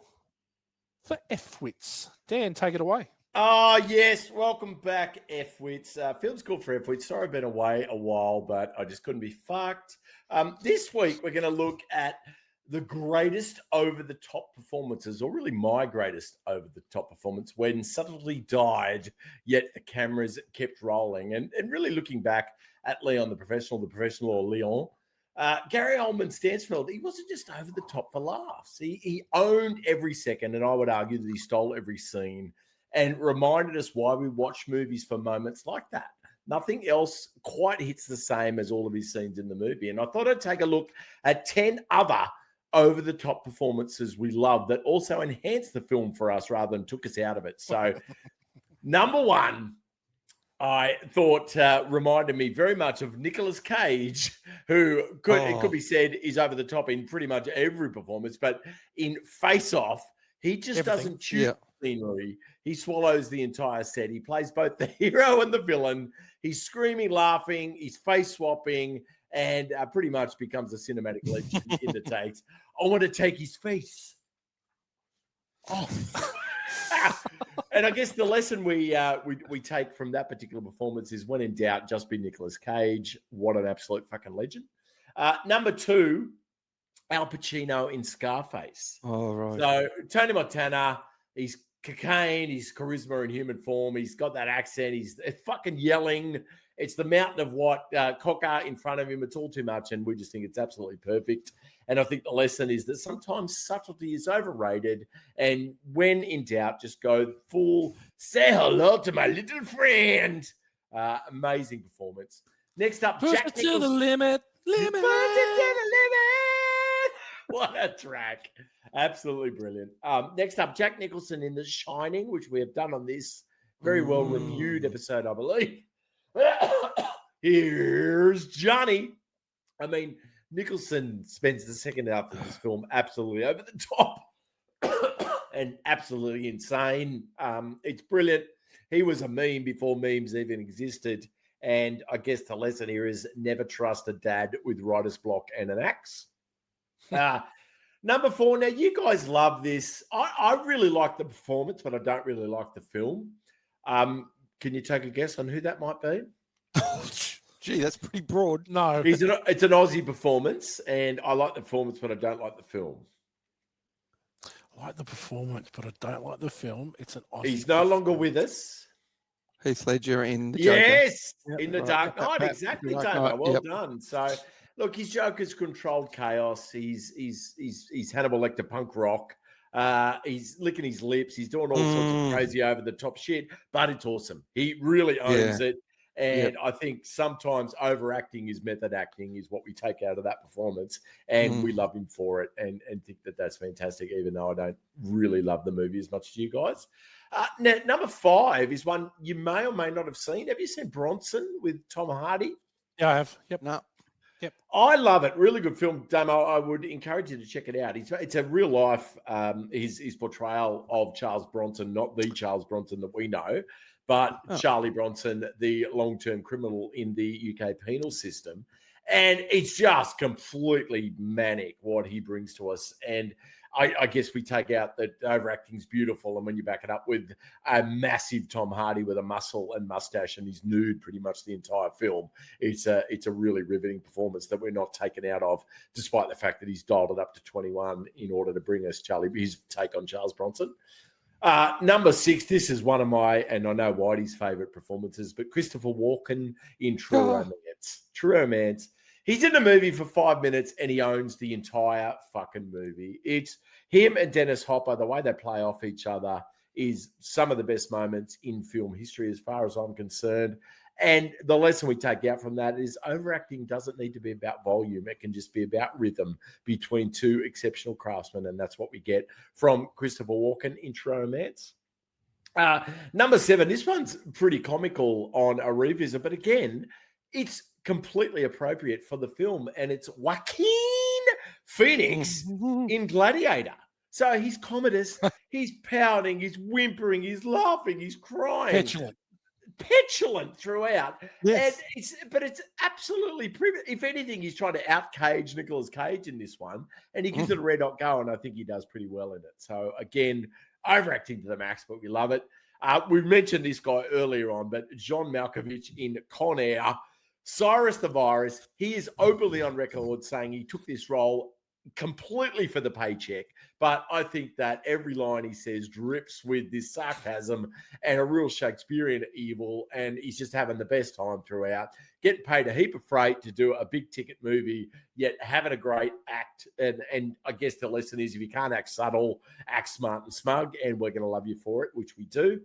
for F-Wits. Dan, take it away. Oh, yes. Welcome back, F-Wits. Film school for F-Wits. Sorry I've been away a while, but I just couldn't be fucked. This week, we're going to look at the greatest over-the-top performances, or really my greatest over-the-top performance, when subtlety died, yet the cameras kept rolling. And really looking back at Leon the Professional or Leon, Gary Oldman Stansfield, he wasn't just over the top for laughs. He owned every second, and I would argue that he stole every scene and reminded us why we watch movies for moments like that. Nothing else quite hits the same as all of his scenes in the movie. And I thought I'd take a look at 10 other over-the-top performances we love that also enhanced the film for us rather than took us out of it. So, number one, I thought reminded me very much of Nicolas Cage, who it could be said is over the top in pretty much every performance, but in Face Off, he just doesn't choose scenery. He swallows the entire set. He plays both the hero and the villain. He's screaming, laughing, he's face swapping, and pretty much becomes a cinematic legend in the takes. I want to take his face off. And I guess the lesson we take from that particular performance is when in doubt, just be Nicolas Cage. What an absolute fucking legend. Number two, Al Pacino in Scarface. Oh, right. So Tony Montana, he's cocaine, he's charisma in human form. He's got that accent. He's fucking yelling. It's the mountain of what cocker in front of him. It's all too much, and we just think it's absolutely perfect. And I think the lesson is that sometimes subtlety is overrated, and when in doubt, just go full, say hello to my little friend. Amazing performance. Next up, Push Jack it to Nicholson. the limit. Push it to the limit. What a track. Absolutely brilliant. Next up, Jack Nicholson in The Shining, which we have done on this very well-reviewed episode, I believe. Here's Johnny. I mean, Nicholson spends the second half of this film absolutely over the top and absolutely insane. It's brilliant. He was a meme before memes even existed. And I guess the lesson here is never trust a dad with writer's block and an axe. Number four. Now, you guys love this. I really like the performance, but I don't really like the film. Can you take a guess on who that might be? Gee, that's pretty broad. No. It's an Aussie performance, and I like the performance, but I don't like the film. I like the performance, but I don't like the film. It's an Aussie. He's no longer with us. Heath Ledger in The Joker. Yes, Yep, in The right. Dark Knight. Pat, Exactly, Dark Damo. Knight, Well done. So, look, his Joker's controlled chaos. He's Hannibal Lecter punk rock. He's licking his lips. He's doing all sorts of crazy over the top shit, but it's awesome. He really owns it. And I think sometimes overacting is method acting is what we take out of that performance. And we love him for it and think that that's fantastic, even though I don't really love the movie as much as you guys. Now, number five is one you may or may not have seen. Have you seen Bronson with Tom Hardy? Yeah, I have. Yep. No. Yep. I love it. Really good film, Damo. I would encourage you to check it out. It's a real life, his portrayal of Charles Bronson, not the Charles Bronson that we know, but Charlie Bronson, the long-term criminal in the UK penal system. And it's just completely manic what he brings to us. And I guess we take out that overacting is beautiful. And when you back it up with a massive Tom Hardy with a muscle and mustache and he's nude pretty much the entire film, it's a really riveting performance that we're not taken out of, despite the fact that he's dialed it up to 21 in order to bring us his take on Charles Bronson. Number six, this is one of my, and I know Whitey's favorite performances, but Christopher Walken in True Romance. True Romance. He's in the movie for 5 minutes and he owns the entire fucking movie. It's him and Dennis Hopper. The way they play off each other is some of the best moments in film history as far as I'm concerned. And the lesson we take out from that is overacting doesn't need to be about volume. It can just be about rhythm between two exceptional craftsmen. And that's what we get from Christopher Walken in True Romance. Number seven, this one's pretty comical on a revisit, but again, it's completely appropriate for the film, and it's Joaquin Phoenix in Gladiator. So he's comatose, he's pouting, he's whimpering, he's laughing, he's crying. Petulant throughout. Yes. And it's absolutely if anything, he's trying to outcage Nicolas Cage in this one, and he gives it a red hot go, and I think he does pretty well in it. So again, overacting to the max, but we love it. We mentioned this guy earlier on, but John Malkovich in Con Air, Cyrus the Virus, he is openly on record saying he took this role completely for the paycheck, but I think that every line he says drips with this sarcasm and a real Shakespearean evil, and he's just having the best time throughout, getting paid a heap of freight to do a big ticket movie, yet having a great act. And I guess the lesson is if you can't act subtle, act smart and smug, and we're going to love you for it, which we do.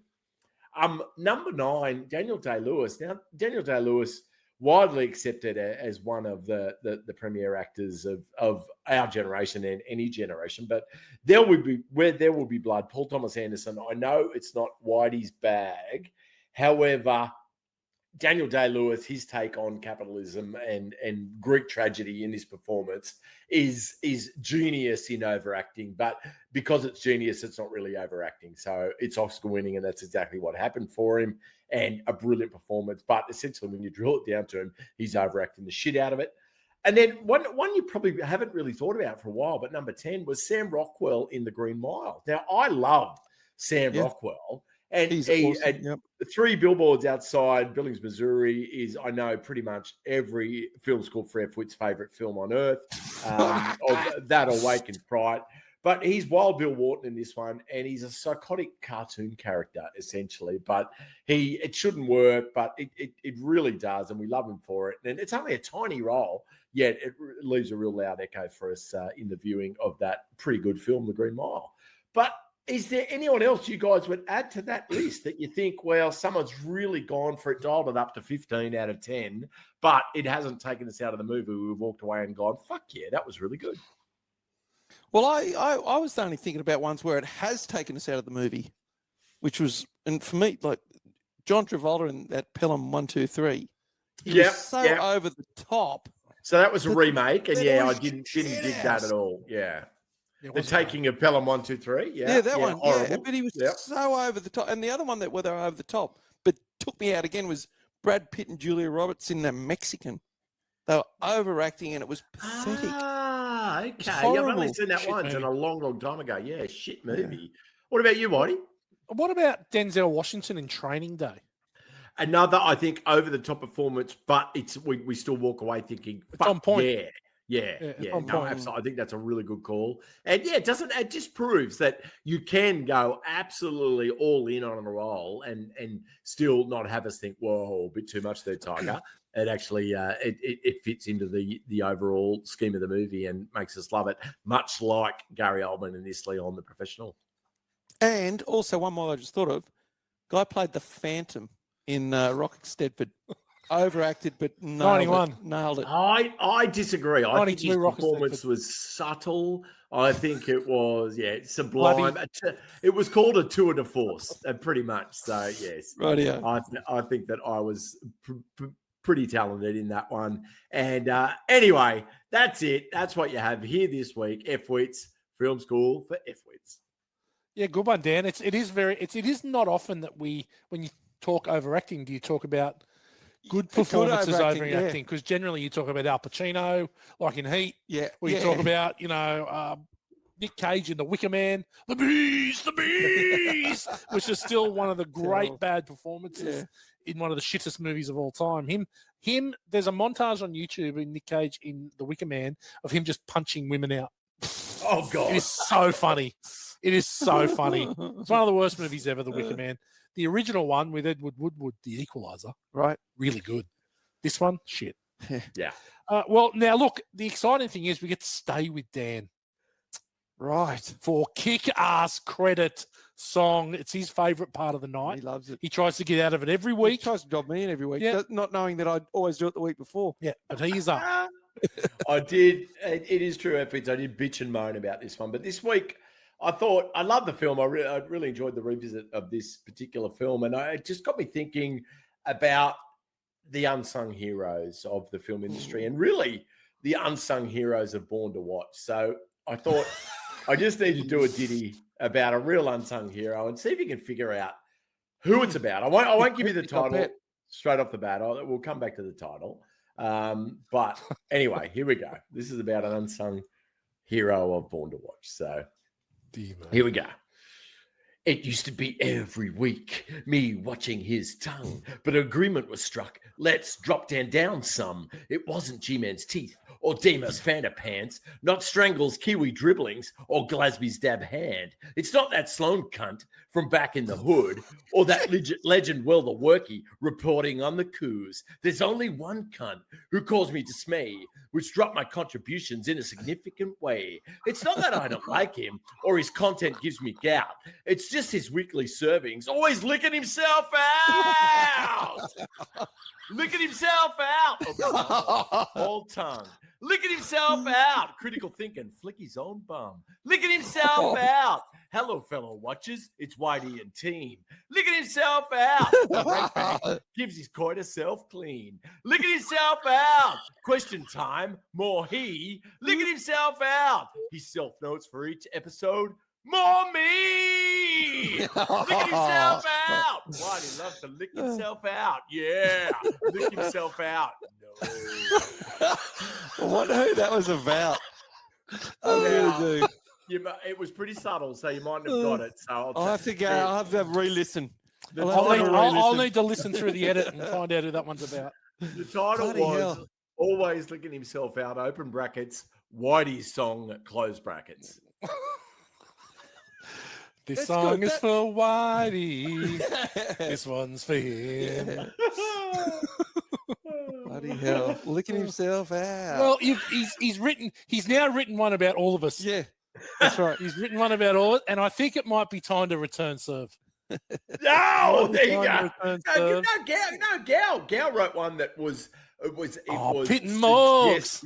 Number 9, Daniel Day-Lewis. Now, Daniel Day-Lewis, widely accepted as one of the premier actors of our generation and any generation, but there will be blood. Paul Thomas Anderson. I know it's not Whitey's bag, however, Daniel Day-Lewis, his take on capitalism and Greek tragedy in this performance is genius in overacting. But because it's genius, it's not really overacting. So it's Oscar winning, and that's exactly what happened for him. And a brilliant performance. But essentially, when you drill it down to him, he's overacting the shit out of it. And then one you probably haven't really thought about for a while, but number 10 was Sam Rockwell in The Green Mile. Now, I love Sam Rockwell. And He's he, awesome. and 3 billboards outside Billings, Missouri is, I know, pretty much every film school for F-Wit's favorite film on earth. That Awakened Pride. But he's Wild Bill Wharton in this one, and he's a psychotic cartoon character, essentially. But it shouldn't work, but it really does, and we love him for it. And it's only a tiny role, yet it leaves a real loud echo for us in the viewing of that pretty good film, The Green Mile. But is there anyone else you guys would add to that list that you think, well, someone's really gone for it, dialed it up to 15 out of 10, but it hasn't taken us out of the movie? We've walked away and gone, fuck yeah, that was really good. Well, I was only thinking about ones where it has taken us out of the movie, which was, and for me, like John Travolta in that Pelham 1, 2, 3. He was so over the top. So that was a remake, and I didn't dig that at all. Yeah. The taking of Pelham 1, 2, 3. Yeah, that one. horrible. Yeah, but he was so over the top. And the other one that where they were over the top, but took me out again, was Brad Pitt and Julia Roberts in The Mexican. They were overacting, and it was pathetic. Ah, okay. I've only seen that once and a long, long time ago. Yeah, shit movie. Yeah. What about you, Whitey? What about Denzel Washington in Training Day? Another, I think, over the top performance, but we still walk away thinking, it's on point. Yeah. No, absolutely. I think that's a really good call. And it just proves that you can go absolutely all in on a roll and still not have us think, whoa, a bit too much there, Tiger. It actually it fits into the overall scheme of the movie and makes us love it, much like Gary Oldman in this Leon the Professional. And also one more I just thought of, guy played the Phantom in Rocket Stedford. Overacted, but nailed it. I disagree. I think his performance was subtle. I think it was, sublime. It was called a tour de force, pretty much. So, yes. Rightio. I think that I was pretty talented in that one. And anyway, that's it. That's what you have here this week. F-Wits, Film School for F-Wits. Yeah, good one, Dan. It is not often that when you talk overacting, do you talk about good performances overacting, because generally you talk about Al Pacino, like in Heat. Or you talk about, Nick Cage in The Wicker Man, the bees, which is still one of the great bad performances in one of the shittest movies of all time. Him. There's a montage on YouTube in Nick Cage in The Wicker Man of him just punching women out. Oh God, it is so funny. It is so funny. It's one of the worst movies ever, The Wicker Man. The original one with Edward Woodward, The Equalizer, right? Really good. This one, shit. Yeah. Well, now look, the exciting thing is we get to stay with Dan. Right. For Kick-Ass credit song. It's his favourite part of the night. He loves it. He tries to get out of it every week. He tries to job me in every week, not knowing that I'd always do it the week before. Yeah, but he's up. I did. It is true, F-Wits. I did bitch and moan about this one. But this week, I thought, I love the film. I really enjoyed the revisit of this particular film. And it just got me thinking about the unsung heroes of the film industry and really the unsung heroes of Born to Watch. So I thought I just need to do a ditty about a real unsung hero and see if you can figure out who it's about. I won't give you the title straight off the bat. We'll come back to the title. But anyway, here we go. This is about an unsung hero of Born to Watch. So here we go. It used to be every week, me watching his tongue, but an agreement was struck. Let's drop down some. It wasn't G-Man's teeth or Damo's Fanta pants, not Strangle's Kiwi dribblings or Glasby's dab hand. It's not that Sloan cunt from back in the hood or that legend Will the Workie reporting on the coups. There's only one cunt who calls me dismay, which dropped my contributions in a significant way. It's not that I don't like him or his content gives me gout. It's just just his weekly servings, always licking himself out. Licking himself out. Old tongue. Licking himself out. Critical thinking. Flick his own bum. Licking himself out. Hello, fellow watchers. It's Whitey and team. Licking himself out. The rank bank gives his coitus self clean. Licking himself out. Question time. More he. Licking himself out. He self notes for each episode. More me! Lick himself out! Whitey loves to lick himself out. Yeah, lick himself out. No. I wonder who that was about. I really do. It was pretty subtle, so you mightn't have got it. So I'll have to go. I'll have to re-listen. I'll need to listen through the edit and find out who that one's about. The title was Always Licking Himself Out, open brackets, Whitey's song, close brackets. This song is for Whitey. This one's for him. Bloody hell. Licking himself out. Well, he's now written one about all of us. Yeah. That's right. He's written one about all of us, and I think it might be time to return serve. No, there you go. Gal wrote one that was Pit and Morgs.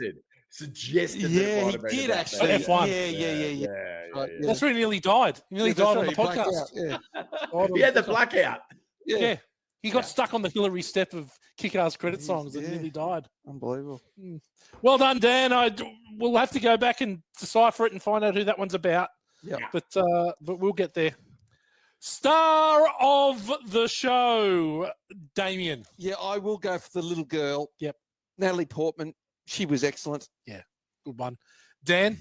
Suggested yeah, he did actually. F1. Yeah. Right, yeah. That's where he nearly died. He nearly died on the podcast. He had the blackout. Yeah. He got stuck on the Hillary step of Kickass credit songs and nearly died. Unbelievable. Well done, Dan. We'll have to go back and decipher it and find out who that one's about. Yeah. But we'll get there. Star of the show, Damien. Yeah, I will go for the little girl. Yep. Natalie Portman. She was excellent. Yeah, good one. Dan?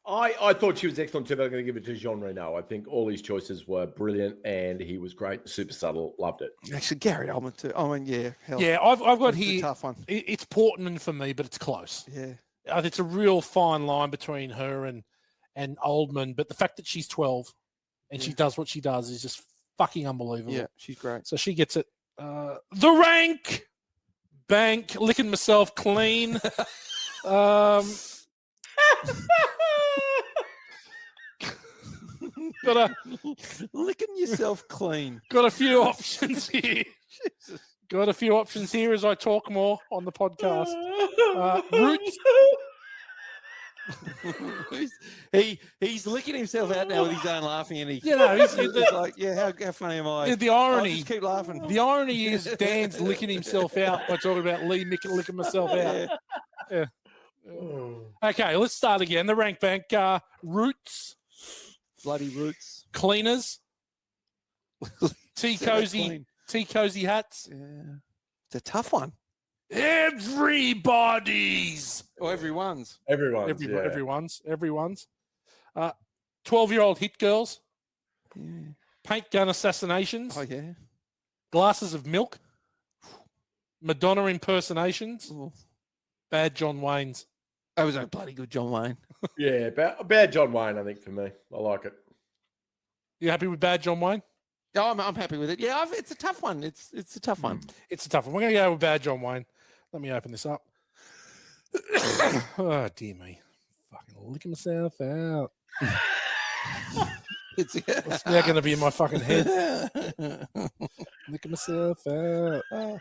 I thought she was excellent too, but I'm going to give it to Jean Reno. I think all his choices were brilliant and he was great, super subtle, loved it. Actually, Gary Oldman too. I mean, yeah. Hell, yeah, I've got it's here. a tough one. It's Portman for me, but it's close. Yeah. It's a real fine line between her and Oldman, but the fact that she's 12 and she does what she does is just fucking unbelievable. Yeah, she's great. So she gets it. The rank bank, licking myself clean. Licking yourself clean. Got a few options here. Got a few options here as I talk more on the podcast. Roots. he's licking himself out now with his own laughing, and he's like, yeah, how funny am I? The irony. Just keep laughing. The irony is Dan's licking himself out by talking about Lee licking myself out. Yeah. Okay, let's start again. The rank bank. Roots. Bloody Roots. Cleaners. Tea cozy hats. Yeah. It's a tough one. Everybody's. Or everyone's. Everyone's. 12-year-old hit girls. Yeah. Paint gun assassinations. Oh, yeah. Glasses of milk. Madonna impersonations. Ooh. Bad John Wayne's. That was a bloody good John Wayne. Yeah, bad John Wayne, I think, for me. I like it. You happy with Bad John Wayne? Oh, I'm happy with it. Yeah, it's a tough one. It's a tough one. It's a tough one. We're going to go with Bad John Wayne. Let me open this up. Oh, dear me. Fucking licking myself out. It's now going to be in my fucking head. Licking myself out.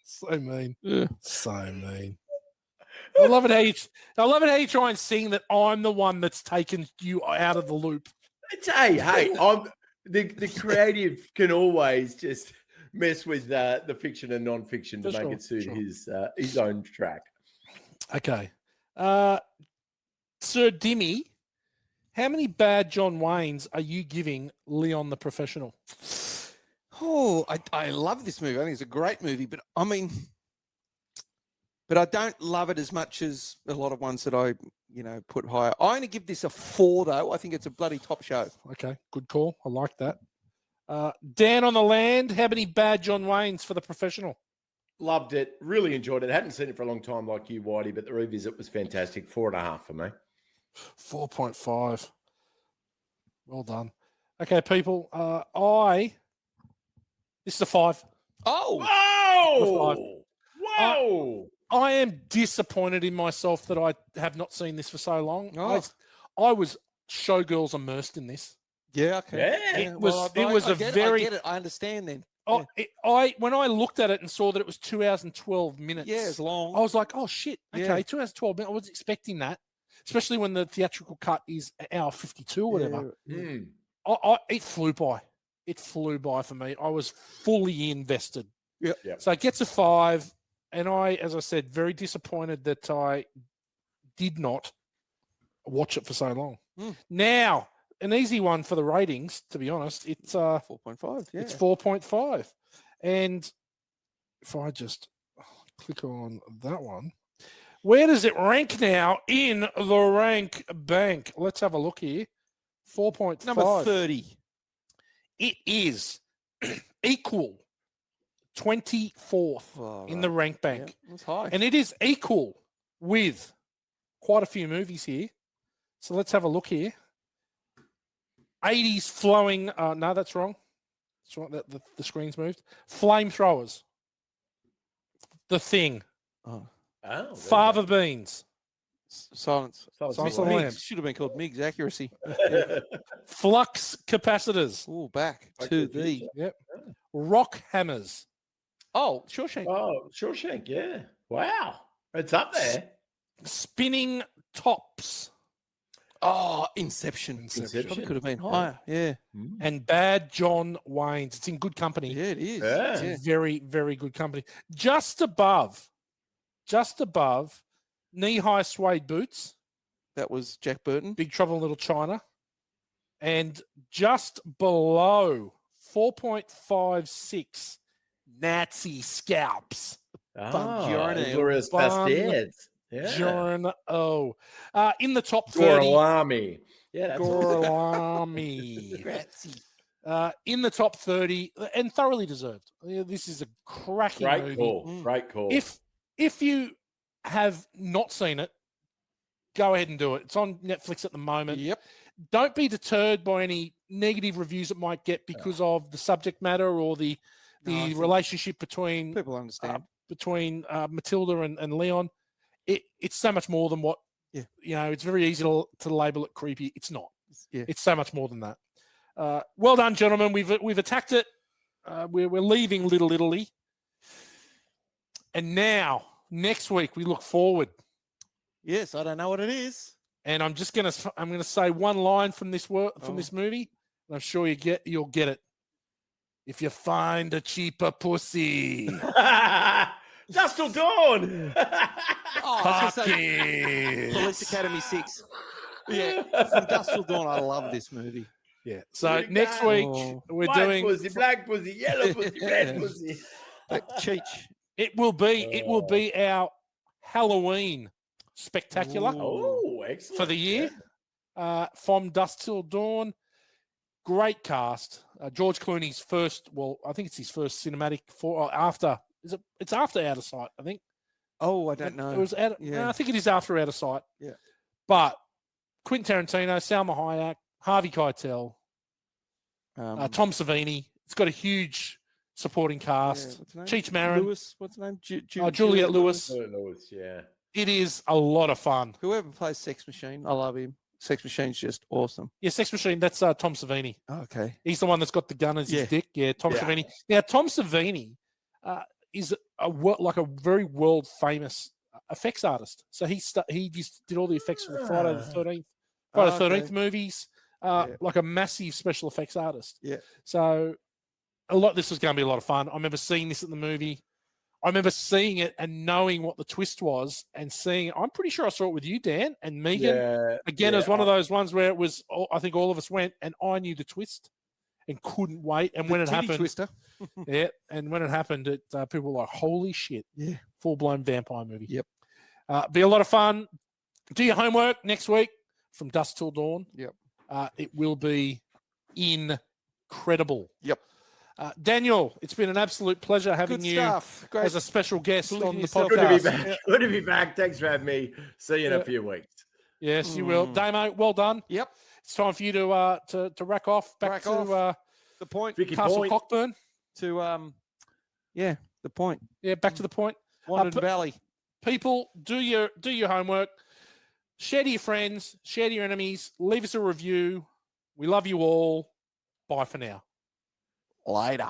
So mean. So mean. I love it how you try and sing that I'm the one that's taken you out of the loop. Hey, I'm the creative can always just mess with the fiction and non-fiction to make it suit his own track. Okay. Sir Dimmy, how many Bad John Waynes are you giving Leon the Professional? Oh, I love this movie. I think it's a great movie, but I mean, I don't love it as much as a lot of ones that I, put higher. I'm going to give this a 4, though. I think it's a bloody top show. Okay, good call. I like that. Dan on the Land, how many Bad John Waynes for The Professional? Loved it. Really enjoyed it. Hadn't seen it for a long time like you, Whitey, but the revisit was fantastic. 4.5 for me. 4.5. Well done. Okay, people. This is a 5. Oh! Whoa! I am disappointed in myself that I have not seen this for so long. Oh. I was showgirls immersed in this. Yeah, okay. Yeah. It was I a get very. I get it. I understand then. Oh, when I looked at it and saw that it was 2 hours and 12 minutes, Yeah, it's long. I was like, oh shit, okay, Yeah. 2 hours and 12 minutes. I wasn't expecting that, especially when the theatrical cut is an hour 52 or whatever. Mm. It flew by. It flew by for me. I was fully invested. Yep. So it gets a 5, and I, as I said, very disappointed that I did not watch it for so long. Now, an easy one for the ratings, to be honest. It's 4.5. Yeah. It's 4.5. And if I just click on that one, where does it rank now in the rank bank? Let's have a look here. 4.5. Number 30. It is equal 24th in the rank bank. Yeah, that's high. And it is equal with quite a few movies here. So let's have a look here. 80s flowing. No, that's wrong. That's wrong. The screen's moved. Flamethrowers. The Thing. Oh. Fava Beans. Silence. Silence of the Migs. Lambs. Should have been called Migs Accuracy. Flux Capacitors. Oh, back to the. Yep. Rock Hammers. Oh, Shawshank. Oh, Shawshank, yeah. Wow. It's up there. Spinning Tops. Oh, Inception. Inception. Probably could have been higher. Yeah. And Bad John Wayne's. It's in good company. Yeah, it is. Yeah. It's in very, very good company. Just above knee-high suede boots. That was Jack Burton. Big Trouble in Little China. And just below 4.56 Nazi Scalps. Buongiorno. Glorious Bastards. Yeah. Giorno. In the top 30. Gorlami. Yeah, that's Gorlami. In the top 30 and thoroughly deserved. This is a cracking great movie. call. Great call. If you have not seen it, go ahead and do it. It's on Netflix at the moment. Yep. Don't be deterred by any negative reviews it might get because of the subject matter or the relationship between People understand. Matilda and Leon. It's so much more than what it's very easy to label it creepy. It's not. It's so much more than that. Well done, gentlemen. We've attacked it. We're leaving Little Italy, and now next week we look forward. Yes, I don't know what it is. And I'm gonna say one line from this this movie, and I'm sure you'll get it. If you find a cheaper pussy. Dust till dawn. Police Academy 6. Yeah, from Dust till Dawn. I love this movie. Yeah. So next week we're doing pussy, black pussy, yellow pussy, red pussy. Cheech. It will be our Halloween spectacular. Oh, excellent. For the year. From Dust Till Dawn. Great cast. George Clooney's first, I think it's his first cinematic it's after Out of Sight, I think. Oh, I don't know. It was I think it is after Out of Sight. Yeah. But Quentin Tarantino, Salma Hayek, Harvey Keitel, Tom Savini. It's got a huge supporting cast. Cheech Marin. Lewis. What's her name? Juliette Lewis. Lewis, yeah. It is a lot of fun. Whoever plays Sex Machine, I love him. Sex Machine's just awesome. Yeah, Sex Machine, that's Tom Savini. Oh, okay. He's the one that's got the gun as his dick. Yeah, Tom Savini. Now, Tom Savini is a very world famous effects artist. So he just did all the effects for the Friday the 13th movies. Like a massive special effects artist. Yeah. So this was going to be a lot of fun. I remember seeing this at the movie. I remember seeing it and knowing what the twist was and seeing it. I'm pretty sure I saw it with you, Dan, and Megan. It was one of those ones where it was, I think all of us went and I knew the twist and couldn't wait. And when it happened, twister. and when it happened, people were like, holy shit. Yeah. Full-blown vampire movie. Yep. Be a lot of fun. Do your homework next week from Dusk Till Dawn. Yep. It will be incredible. Yep. Daniel, it's been an absolute pleasure having you as a special guest on the podcast. Good to be back. Thanks for having me. See you in a few weeks. Yes, you will. Damo, well done. Yep. It's time for you to rack off back to the point. Castle Cockburn. To the point. Yeah, back to the point. Wandon Valley. People, do your homework. Share to your friends, share to your enemies, leave us a review. We love you all. Bye for now. Later.